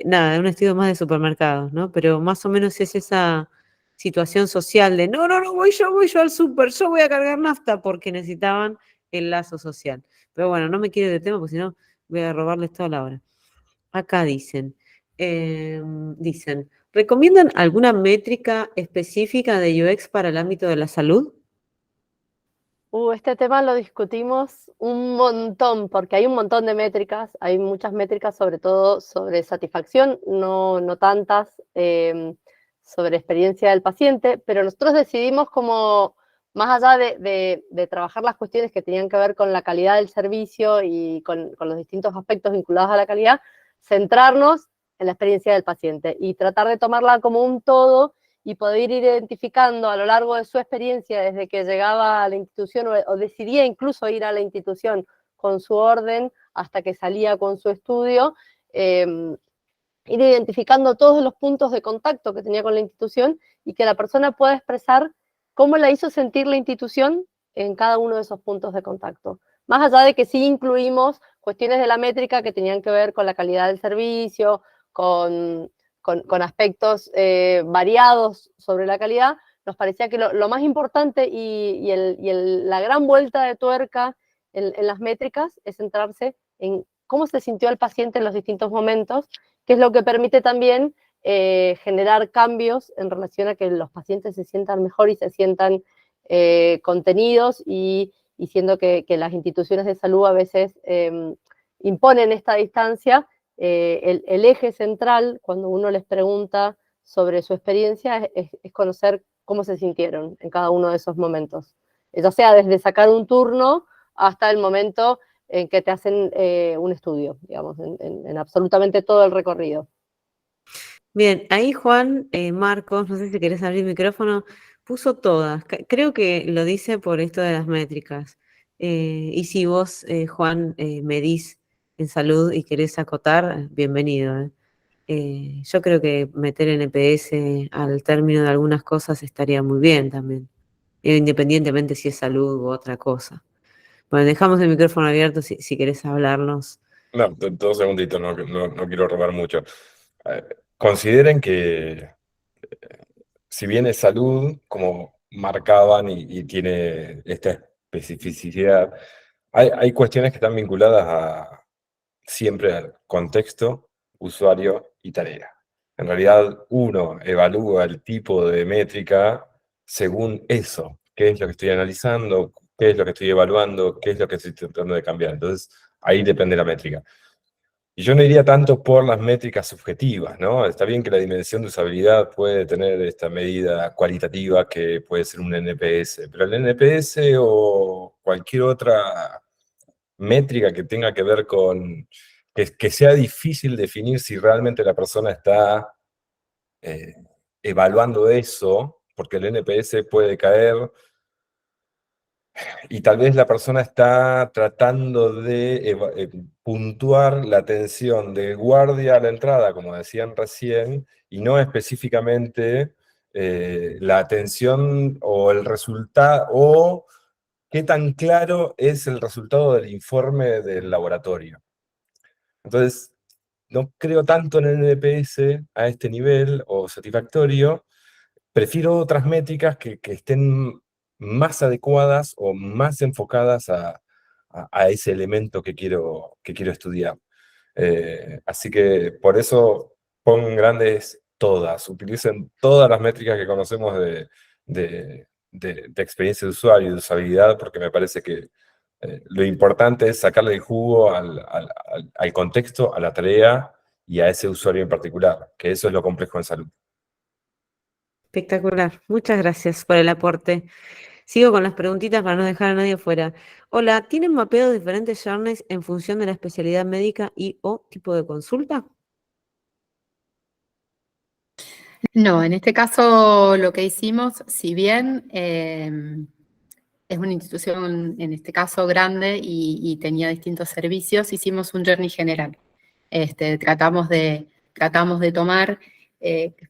Nada, un estudio más de supermercados, ¿no? Pero más o menos es esa situación social de no, voy yo al súper, yo voy a cargar nafta porque necesitaban el lazo social. Pero bueno, no me quiero ir de tema porque si no voy a robarles toda la hora. Acá dicen, ¿recomiendan alguna métrica específica de UX para el ámbito de la salud? Este tema lo discutimos un montón, porque hay un montón de métricas, hay muchas métricas, sobre todo sobre satisfacción, no tantas sobre experiencia del paciente, pero nosotros decidimos como, más allá de trabajar las cuestiones que tenían que ver con la calidad del servicio y con los distintos aspectos vinculados a la calidad, centrarnos en la experiencia del paciente y tratar de tomarla como un todo y poder ir identificando a lo largo de su experiencia desde que llegaba a la institución o decidía incluso ir a la institución con su orden hasta que salía con su estudio, ir identificando todos los puntos de contacto que tenía con la institución y que la persona pueda expresar cómo la hizo sentir la institución en cada uno de esos puntos de contacto. Más allá de que sí incluimos cuestiones de la métrica que tenían que ver con la calidad del servicio, con aspectos variados sobre la calidad, nos parecía que lo más importante y la gran vuelta de tuerca en las métricas es centrarse en cómo se sintió el paciente en los distintos momentos, que es lo que permite también generar cambios en relación a que los pacientes se sientan mejor y se sientan contenidos y siendo que las instituciones de salud a veces imponen esta distancia, el eje central, cuando uno les pregunta sobre su experiencia, es conocer cómo se sintieron en cada uno de esos momentos. Ya sea desde sacar un turno hasta el momento en que te hacen un estudio, digamos, en absolutamente todo el recorrido. Bien, ahí Juan Marcos, no sé si querés abrir el micrófono, puso todas. Creo que lo dice por esto de las métricas. Y si vos, Juan, medís en salud y querés acotar, bienvenido. Yo creo que meter NPS al término de algunas cosas estaría muy bien también, independientemente si es salud u otra cosa. Bueno, dejamos el micrófono abierto si querés hablarnos. No, dos segunditos, no quiero robar mucho. Consideren que si bien es salud, como marcaban y tiene esta especificidad, hay cuestiones que están vinculadas siempre al contexto, usuario y tarea. En realidad, uno evalúa el tipo de métrica según eso, qué es lo que estoy analizando, qué es lo que estoy evaluando, qué es lo que estoy tratando de cambiar. Entonces, ahí depende la métrica. Y yo no iría tanto por las métricas subjetivas, ¿no? Está bien que la dimensión de usabilidad puede tener esta medida cualitativa que puede ser un NPS, pero el NPS o cualquier otra métrica que tenga que ver con que sea difícil definir si realmente la persona está evaluando eso, porque el NPS puede caer y tal vez la persona está tratando de puntuar la atención de guardia a la entrada, como decían recién, y no específicamente la atención o el resultado, o qué tan claro es el resultado del informe del laboratorio. Entonces, no creo tanto en el NPS a este nivel o satisfactorio, prefiero otras métricas que estén más adecuadas o más enfocadas a ese elemento que quiero estudiar. Así que por eso pongan grandes todas, utilicen todas las métricas que conocemos de experiencia de usuario y de usabilidad, porque me parece que lo importante es sacarle el jugo al contexto, a la tarea y a ese usuario en particular, que eso es lo complejo en salud. Espectacular. Muchas gracias por el aporte. Sigo con las preguntitas para no dejar a nadie fuera. Hola, ¿tienen mapeado diferentes journeys en función de la especialidad médica y o tipo de consulta? No, en este caso lo que hicimos, si bien es una institución, en este caso grande, y tenía distintos servicios, hicimos un journey general. Tratamos de tomar,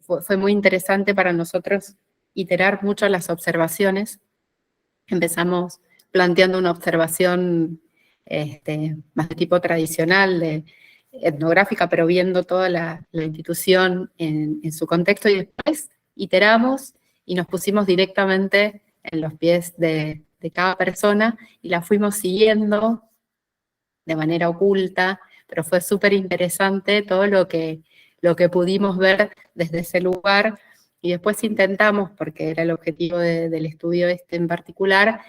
fue muy interesante para nosotros iterar mucho las observaciones. Empezamos planteando una observación más de tipo tradicional, etnográfica, pero viendo toda la institución en su contexto, y después iteramos y nos pusimos directamente en los pies de cada persona y la fuimos siguiendo de manera oculta, pero fue súper interesante todo lo que pudimos ver desde ese lugar, y después intentamos, porque era el objetivo del estudio en particular,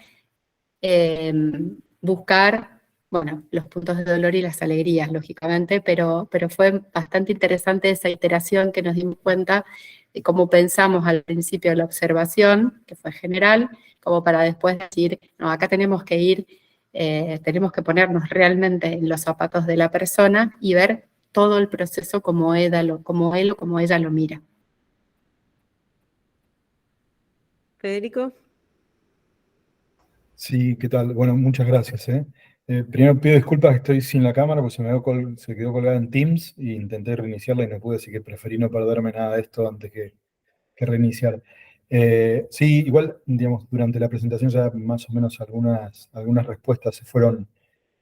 buscar, bueno, los puntos de dolor y las alegrías, lógicamente, pero fue bastante interesante esa iteración, que nos dimos cuenta de cómo pensamos al principio de la observación, que fue general, como para después decir, no, acá tenemos que ir, tenemos que ponernos realmente en los zapatos de la persona y ver todo el proceso como él o como ella lo mira. Federico. Sí, ¿qué tal? Bueno, muchas gracias, ¿eh? Primero pido disculpas que estoy sin la cámara porque se quedó colgada en Teams e intenté reiniciarla y no pude, así que preferí no perderme nada de esto antes que reiniciar. Sí, igual, digamos, durante la presentación ya más o menos algunas respuestas se fueron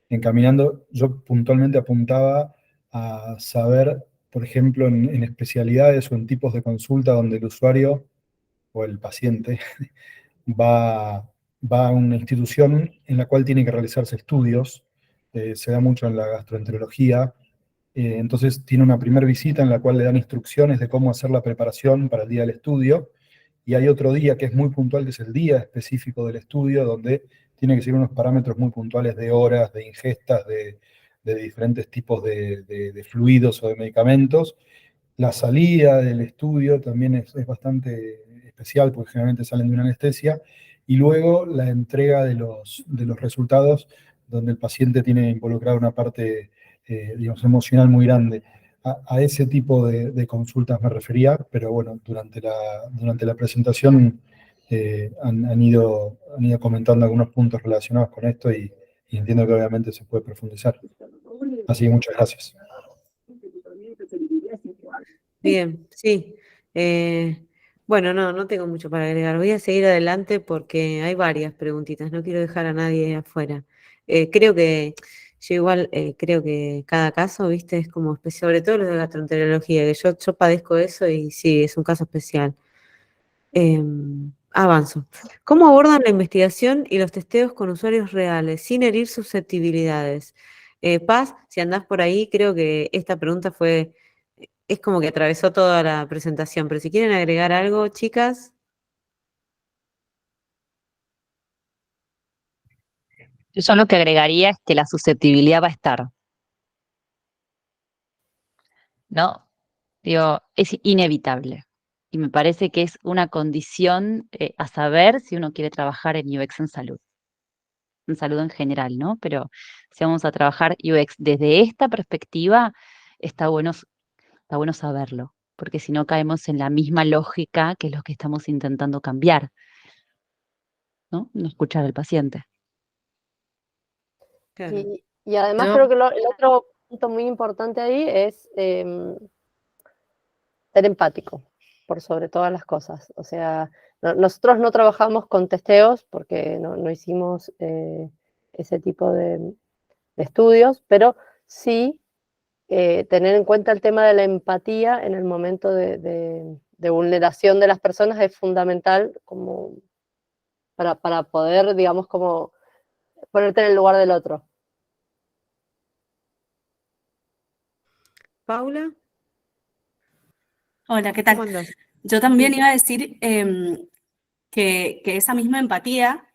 encaminando. Yo puntualmente apuntaba a saber, por ejemplo, en especialidades o en tipos de consulta donde el usuario o el paciente va a una institución en la cual tiene que realizarse estudios, se da mucho en la gastroenterología, entonces tiene una primera visita en la cual le dan instrucciones de cómo hacer la preparación para el día del estudio, y hay otro día que es muy puntual, que es el día específico del estudio, donde tiene que seguir unos parámetros muy puntuales de horas, de ingestas, de diferentes tipos de fluidos o de medicamentos. La salida del estudio también es bastante especial, porque generalmente salen de una anestesia, y luego la entrega de los resultados, donde el paciente tiene involucrada una parte, digamos, emocional muy grande. A ese tipo de consultas me refería, pero bueno, durante la presentación han ido comentando algunos puntos relacionados con esto, y entiendo que obviamente se puede profundizar. Así que muchas gracias. Bien, sí. Bueno, no tengo mucho para agregar. Voy a seguir adelante porque hay varias preguntitas. No quiero dejar a nadie afuera. Creo que yo igual creo que cada caso, viste, es como especial, sobre todo los de gastroenterología, que yo padezco eso y sí, es un caso especial. Avanzo. ¿Cómo abordan la investigación y los testeos con usuarios reales, sin herir susceptibilidades? Paz, si andás por ahí, creo que esta pregunta es como que atravesó toda la presentación, pero si quieren agregar algo, chicas. Yo lo que agregaría es que la susceptibilidad va a estar, ¿no? Digo, es inevitable. Y me parece que es una condición a saber si uno quiere trabajar en UX en salud en general, ¿no? Pero si vamos a trabajar UX desde esta perspectiva, está bueno saberlo, porque si no caemos en la misma lógica que es lo que estamos intentando cambiar, ¿no? No escuchar al paciente. Claro. Y además Yo- creo que el otro punto muy importante ahí es ser empático, por sobre todas las cosas. O sea, nosotros no trabajamos con testeos porque no hicimos ese tipo de estudios, pero sí tener en cuenta el tema de la empatía en el momento de vulneración de las personas es fundamental como para poder, digamos, como ponerte en el lugar del otro. Paula, Hola, ¿qué tal? ¿cómo andás? Yo también Sí. iba a decir que esa misma empatía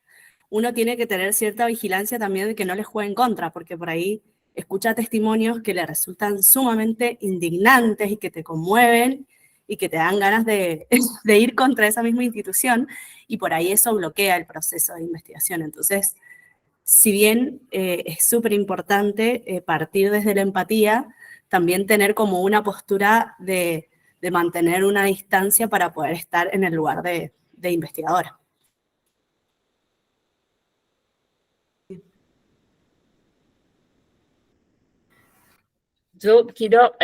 uno tiene que tener cierta vigilancia también de que no les juegue en contra, porque por ahí escucha testimonios que le resultan sumamente indignantes y que te conmueven y que te dan ganas de ir contra esa misma institución, y por ahí eso bloquea el proceso de investigación. Entonces, si bien es súper importante partir desde la empatía, también tener como una postura de mantener una distancia para poder estar en el lugar de investigadora. Yo quiero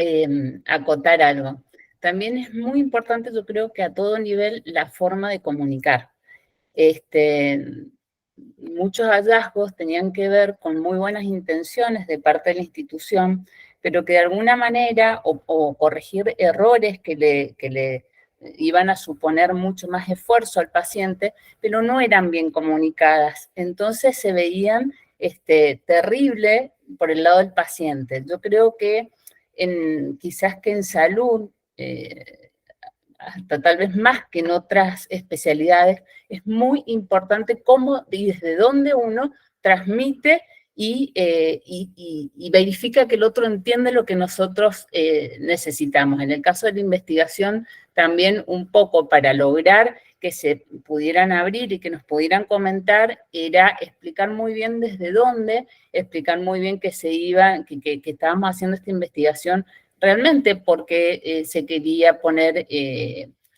acotar algo. También es muy importante, yo creo que a todo nivel, la forma de comunicar. Muchos hallazgos tenían que ver con muy buenas intenciones de parte de la institución, pero que de alguna manera, o corregir errores que le iban a suponer mucho más esfuerzo al paciente, pero no eran bien comunicadas. Entonces se veían terrible por el lado del paciente. Yo creo que quizás que en salud, hasta tal vez más que en otras especialidades, es muy importante cómo y desde dónde uno transmite y verifica que el otro entiende lo que nosotros necesitamos. En el caso de la investigación, también un poco para lograr que se pudieran abrir y que nos pudieran comentar, era explicar muy bien desde dónde, explicar muy bien que estábamos haciendo esta investigación realmente porque se quería poner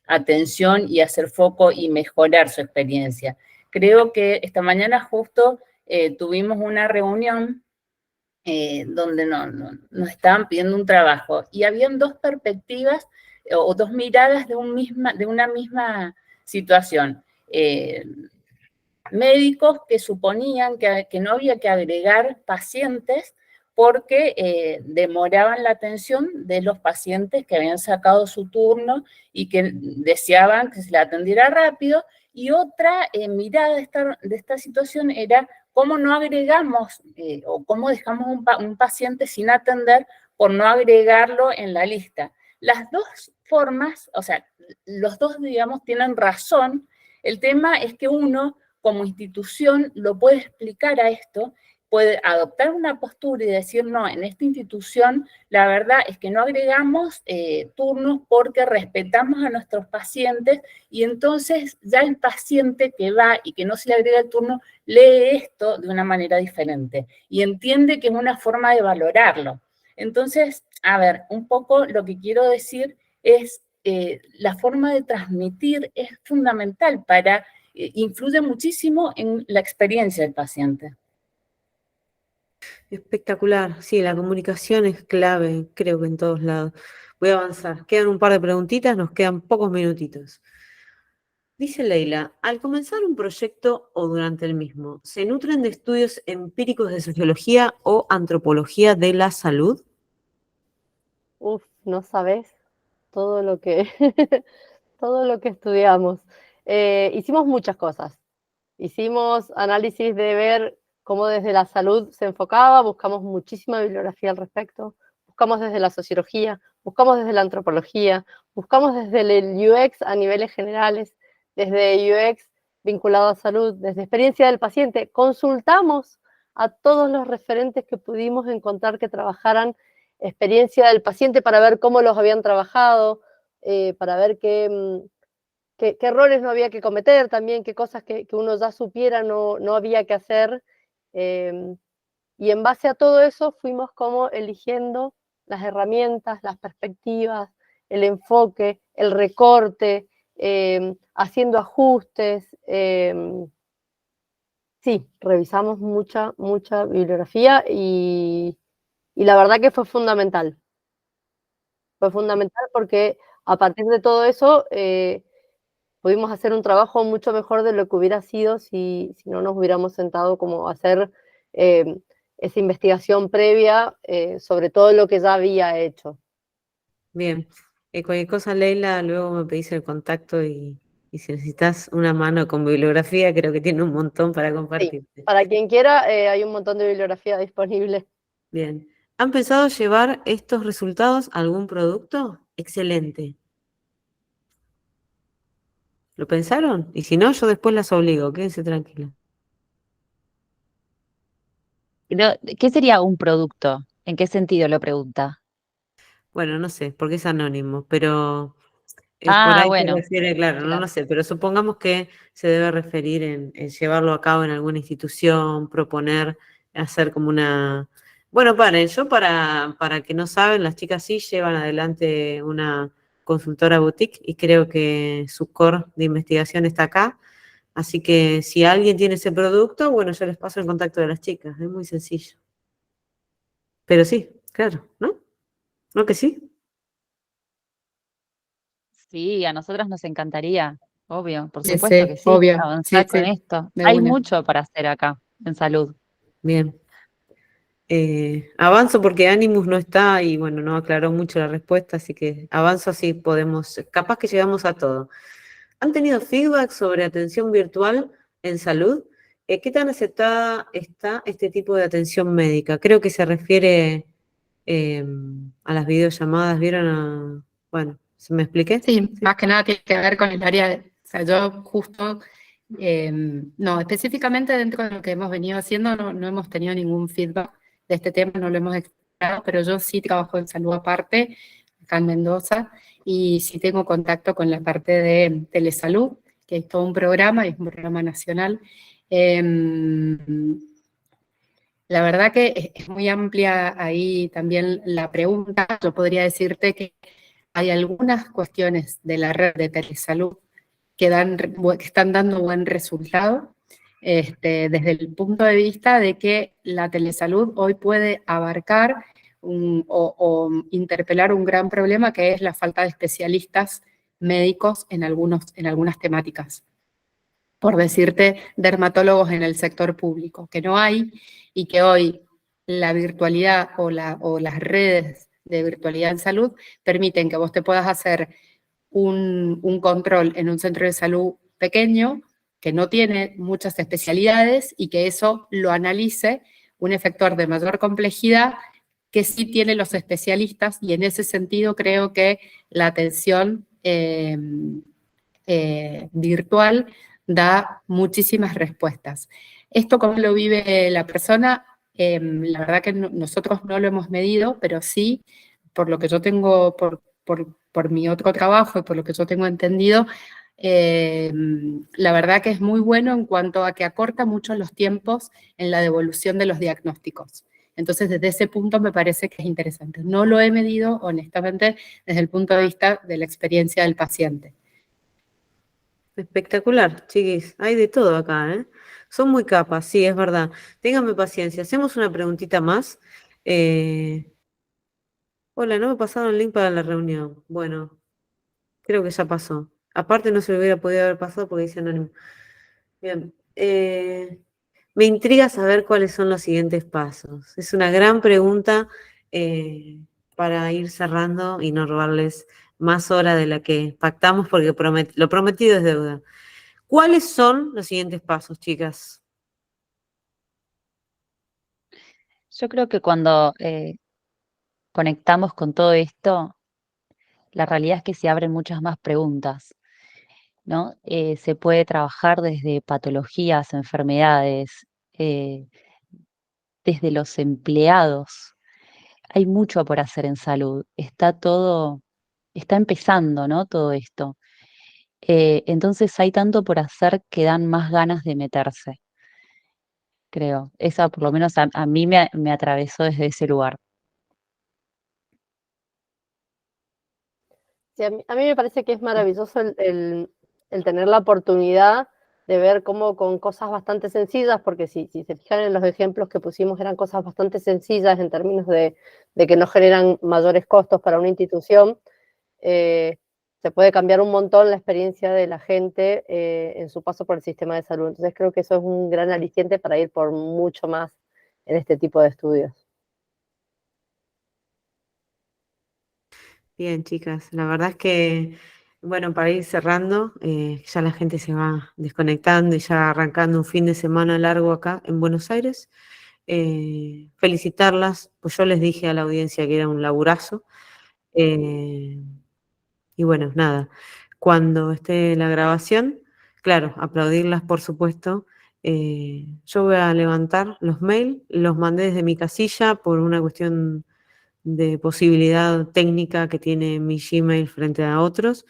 atención y hacer foco y mejorar su experiencia. Creo que esta mañana justo tuvimos una reunión donde nos estaban pidiendo un trabajo y habían dos perspectivas o dos miradas de una misma situación. Médicos que suponían que no había que agregar pacientes porque demoraban la atención de los pacientes que habían sacado su turno y que deseaban que se le atendiera rápido. Y otra mirada de esta situación era cómo no agregamos o cómo dejamos un paciente sin atender por no agregarlo en la lista. Las dos formas, o sea, los dos, digamos, tienen razón. El tema es que uno, como institución, lo puede explicar a esto, puede adoptar una postura y decir, no, en esta institución la verdad es que no agregamos turnos porque respetamos a nuestros pacientes y entonces ya el paciente que va y que no se le agrega el turno lee esto de una manera diferente y entiende que es una forma de valorarlo. Entonces, a ver, un poco lo que quiero decir es la forma de transmitir es fundamental influye muchísimo en la experiencia del paciente. Espectacular. Sí, la comunicación es clave, creo que en todos lados. Voy a avanzar. Quedan un par de preguntitas, nos quedan pocos minutitos. Dice Leila, al comenzar un proyecto o durante el mismo, ¿se nutren de estudios empíricos de sociología o antropología de la salud? Uf, no sabes todo lo que, todo lo que estudiamos. Hicimos muchas cosas. Hicimos análisis de ver cómo desde la salud se enfocaba, buscamos muchísima bibliografía al respecto, buscamos desde la sociología, buscamos desde la antropología, buscamos desde el UX a niveles generales, desde UX vinculado a salud, desde experiencia del paciente. Consultamos a todos los referentes que pudimos encontrar que trabajaran experiencia del paciente para ver cómo los habían trabajado, para ver qué errores no había que cometer también, qué cosas que uno ya supiera no había que hacer. Y en base a todo eso fuimos como eligiendo las herramientas, las perspectivas, el enfoque, el recorte, haciendo ajustes. Sí, revisamos mucha bibliografía y la verdad que fue fundamental. Fue fundamental porque a partir de todo eso pudimos hacer un trabajo mucho mejor de lo que hubiera sido si no nos hubiéramos sentado como a hacer esa investigación previa sobre todo lo que ya había hecho. Bien. Cualquier cosa, Leila, luego me pedís el contacto y si necesitas una mano con bibliografía, creo que tiene un montón para Sí, compartirte. para quien quiera, hay un montón de bibliografía disponible. Bien. ¿Han pensado llevar estos resultados a algún producto? Excelente. ¿Lo pensaron? Y si no, yo después las obligo, quédense tranquilos. ¿Qué sería un producto? ¿En qué sentido lo pregunta? Bueno, no sé, porque es anónimo, pero por Ah, ahí se bueno, refiere, claro, no lo claro. sé, pero supongamos que se debe referir en llevarlo a cabo en alguna institución, proponer, hacer como una... Bueno, para que no saben, las chicas sí llevan adelante una consultora boutique y creo que su core de investigación está acá. Así que si alguien tiene ese producto, bueno, yo les paso el contacto de las chicas, es muy sencillo. Pero sí, claro, ¿no? ¿No que sí? Sí, a nosotras nos encantaría, obvio, por Sí, supuesto que sí, sí, obvio, sí, avanzar con sí, esto. de Hay una. mucho para hacer acá en salud. Bien. Avanzo porque Animus no está y bueno, no aclaró mucho la respuesta, así que avanzo así podemos, capaz que llegamos a todo. ¿Han tenido feedback sobre atención virtual en salud? ¿Qué tan aceptada está este tipo de atención médica? Creo que se refiere a las videollamadas, ¿vieron? Bueno, ¿se me expliqué? Sí, Sí. más que nada tiene que ver con el área, o sea, yo justo, no, específicamente dentro de lo que hemos venido haciendo no hemos tenido ningún feedback de este tema, no lo hemos explorado, pero yo sí trabajo en salud aparte, acá en Mendoza, y sí tengo contacto con la parte de telesalud, que es todo un programa, y es un programa nacional. La verdad que es muy amplia ahí también la pregunta. Yo podría decirte que hay algunas cuestiones de la red de telesalud que están dando buen resultado, desde el punto de vista de que la telesalud hoy puede abarcar o interpelar un gran problema que es la falta de especialistas médicos en algunas temáticas. Por decirte, dermatólogos en el sector público, que no hay, y que hoy la virtualidad o las redes de virtualidad en salud permiten que vos te puedas hacer un control en un centro de salud pequeño que no tiene muchas especialidades y que eso lo analice un efector de mayor complejidad que sí tiene los especialistas, y en ese sentido creo que la atención virtual da muchísimas respuestas. Esto, ¿cómo lo vive la persona? La verdad que nosotros no lo hemos medido, pero sí, por lo que yo tengo, por mi otro trabajo y por lo que yo tengo entendido, la verdad que es muy bueno en cuanto a que acorta mucho los tiempos en la devolución de los diagnósticos. Entonces, desde ese punto me parece que es interesante. No lo he medido, honestamente, desde el punto de vista de la experiencia del paciente. Espectacular, chiquis. Hay de todo acá, ¿eh? Son muy capas, sí, es verdad. Ténganme paciencia. Hacemos una preguntita más. Eh, Hola, no me pasaron el link para la reunión. Bueno, creo que ya pasó. Aparte no se lo hubiera podido haber pasado porque dice anónimo. Bien. Me intriga saber cuáles son los siguientes pasos. Es una gran pregunta para ir cerrando y no robarles más hora de la que pactamos porque lo prometido es deuda. ¿Cuáles son los siguientes pasos, chicas? Yo creo que cuando conectamos con todo esto, la realidad es que se abren muchas más preguntas, ¿no? Se puede trabajar desde patologías, enfermedades, eh, desde los empleados. Hay mucho por hacer en salud. Está empezando, ¿no? Todo esto. Entonces hay tanto por hacer que dan más ganas de meterse, creo. Esa por lo menos a mí me atravesó desde ese lugar. Sí, a mí me parece que es maravilloso el tener la oportunidad de ver cómo con cosas bastante sencillas, porque si se fijan en los ejemplos que pusimos eran cosas bastante sencillas en términos de que no generan mayores costos para una institución, se puede cambiar un montón la experiencia de la gente en su paso por el sistema de salud. Entonces creo que eso es un gran aliciente para ir por mucho más este tipo de estudios. Bien, chicas, la verdad es que, bueno, para ir cerrando, ya la gente se va desconectando y ya arrancando un fin de semana largo acá en Buenos Aires. Felicitarlas, pues yo les dije a la audiencia que era un laburazo. eh, y bueno, nada, cuando esté la grabación, claro, aplaudirlas por supuesto. Yo voy a levantar los mails, los mandé desde mi casilla por una cuestión de posibilidad técnica que tiene mi Gmail frente a otros.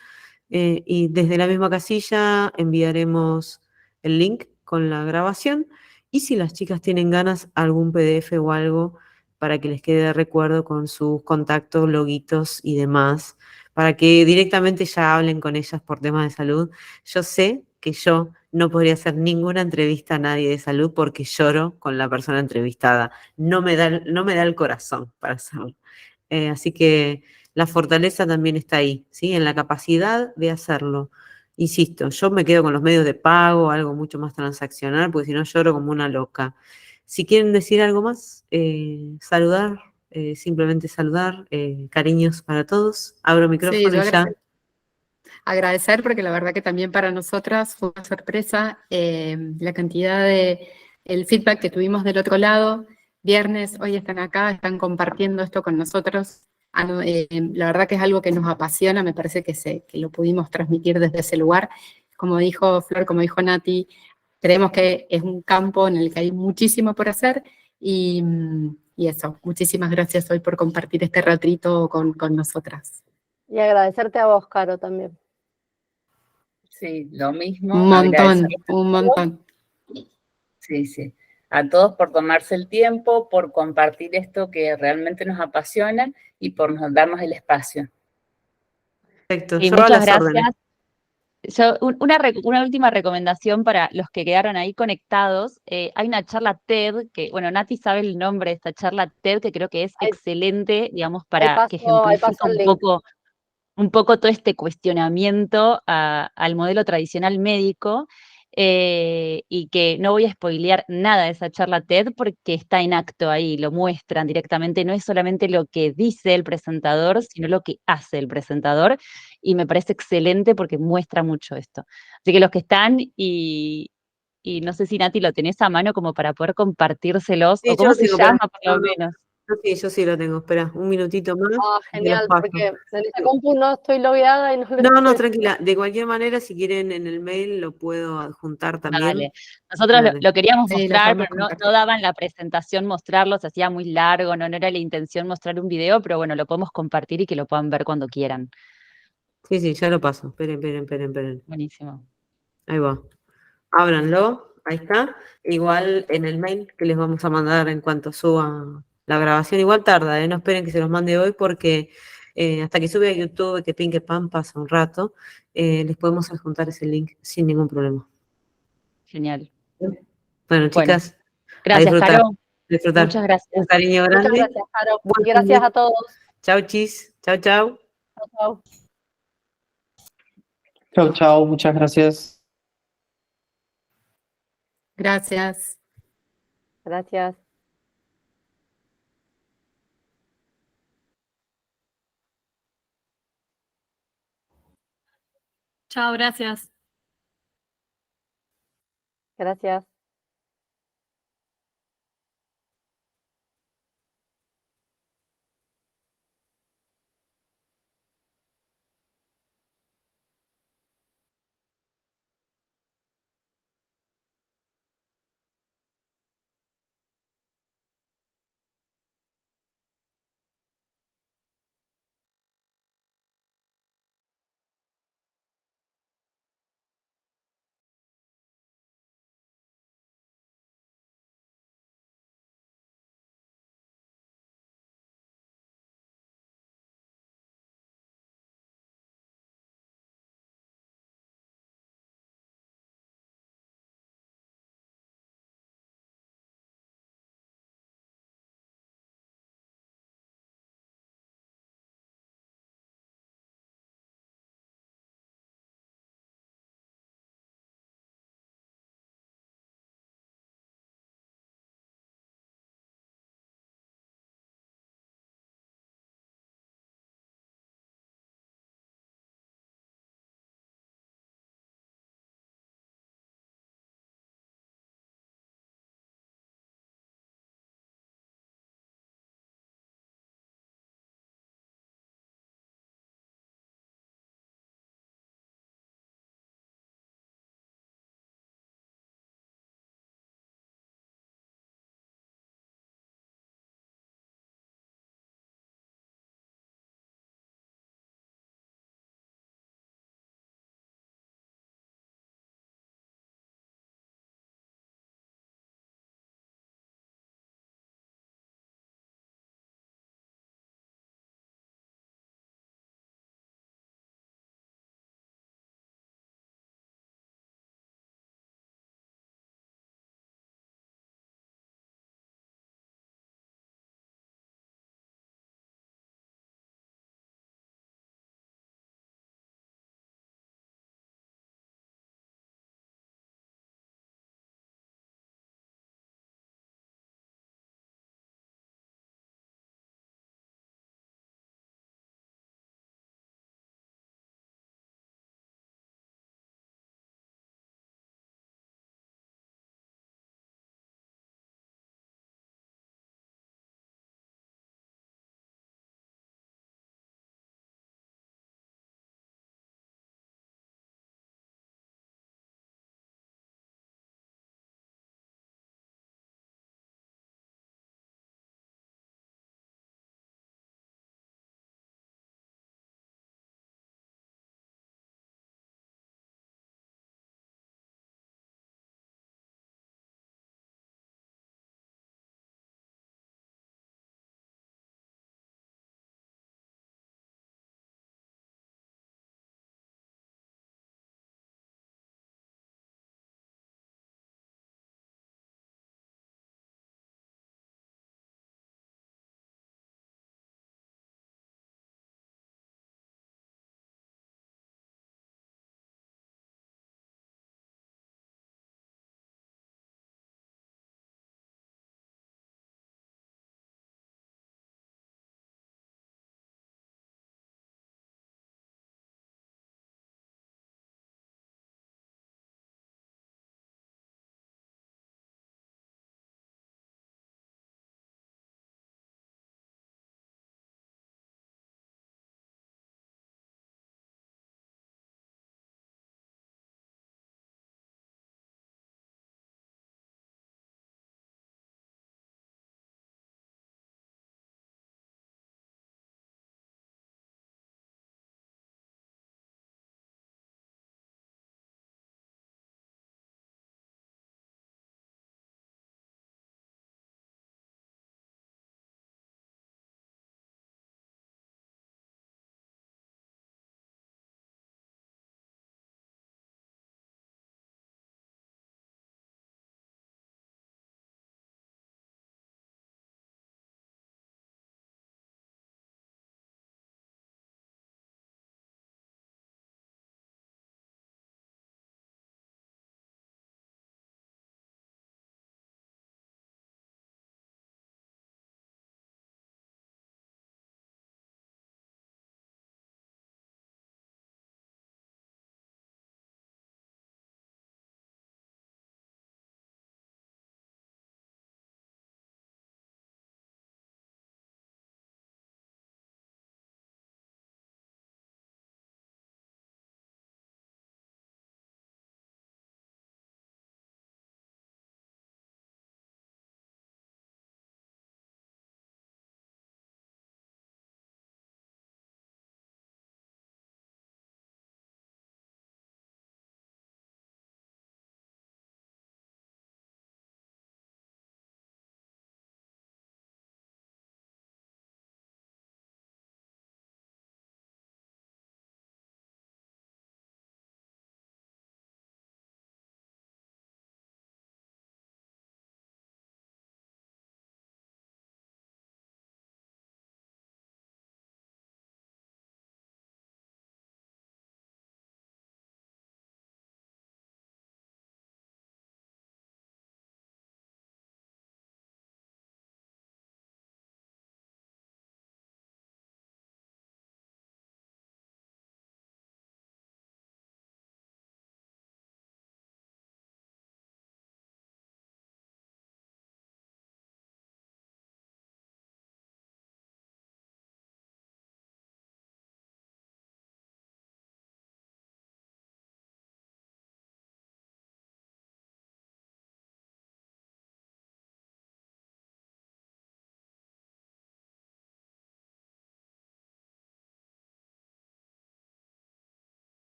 Y desde la misma casilla enviaremos el link con la grabación y si las chicas tienen ganas, algún PDF o algo para que les quede de recuerdo con sus contactos, loguitos y demás, para que directamente ya hablen con ellas por temas de salud. Yo sé que yo no podría hacer ninguna entrevista a nadie de salud porque lloro con la persona entrevistada. No me da el corazón para hacerlo. Así que la fortaleza también está ahí, ¿sí? En la capacidad de hacerlo. Insisto, yo me quedo con los medios de pago, algo mucho más transaccional, porque si no lloro como una loca. Si quieren decir algo más, saludar, simplemente saludar, cariños para todos. Abro Sí, micrófono yo y ya. agradecer porque la verdad que también para nosotras fue una sorpresa la cantidad de el feedback que tuvimos del otro lado. Viernes, hoy están acá, están compartiendo esto con nosotros. La verdad que es algo que nos apasiona, me parece que lo pudimos transmitir desde ese lugar. Como dijo Flor, como dijo Nati, creemos que es un campo en el que hay muchísimo por hacer y eso, muchísimas gracias hoy por compartir este ratito con nosotras. Y agradecerte a vos, Caro, también. Sí, lo mismo, Un montón, agradecerles a un todos. montón. Sí, sí. A todos por tomarse el tiempo, por compartir esto que realmente nos apasiona y por darnos el espacio. Perfecto, Y yo a muchas las órdenes. gracias. Una última recomendación para los que quedaron ahí conectados. Hay una charla TED que, bueno, Nati sabe el nombre de esta charla TED que creo que es Ahí- excelente, digamos, Ahí para que paso ejemplifica el link. un poco todo este cuestionamiento al modelo tradicional médico, y que no voy a spoilear nada de esa charla TED porque está en acto ahí, lo muestran directamente, no es solamente lo que dice el presentador, sino lo que hace el presentador, y me parece excelente porque muestra mucho esto. Así que los que están y no sé si Nati lo tenés a mano como para poder compartírselos, Sí, o yo cómo lo se tengo, espera. llama por lo No, no, menos. sí, yo sí lo tengo. Espera, un minutito más Ah, y te los genial, paso. porque en esta compu no estoy logueada y no lo No, estoy. tranquila. De cualquier manera, si quieren en el mail lo puedo adjuntar también. Dale. Nosotros Dale. lo queríamos Sí, lo mostrar, podemos pero no compartir. daban la presentación mostrarlo, se hacía muy largo, no era la intención mostrar un video, pero bueno, lo podemos compartir y que lo puedan ver cuando quieran. Sí, ya lo paso. Esperen. Buenísimo. Ahí va. Ábranlo. Ahí está. Igual en el mail que les vamos a mandar en cuanto suba la grabación. Igual tarda, ¿eh? No esperen que se los mande hoy porque hasta que sube a YouTube, que pin que pan, pasa un rato. Les podemos adjuntar ese link sin ningún problema. Genial. Bueno, Bueno, chicas, a gracias, disfrutar. Caro. Muchas Un gracias. cariño Muchas grande. gracias, Caro. Buen Y fin gracias de- a todos. Chau, chis. Chau, chau. Chau, chau. Chao, chao, muchas gracias. Gracias. Gracias. Chao, gracias. Gracias.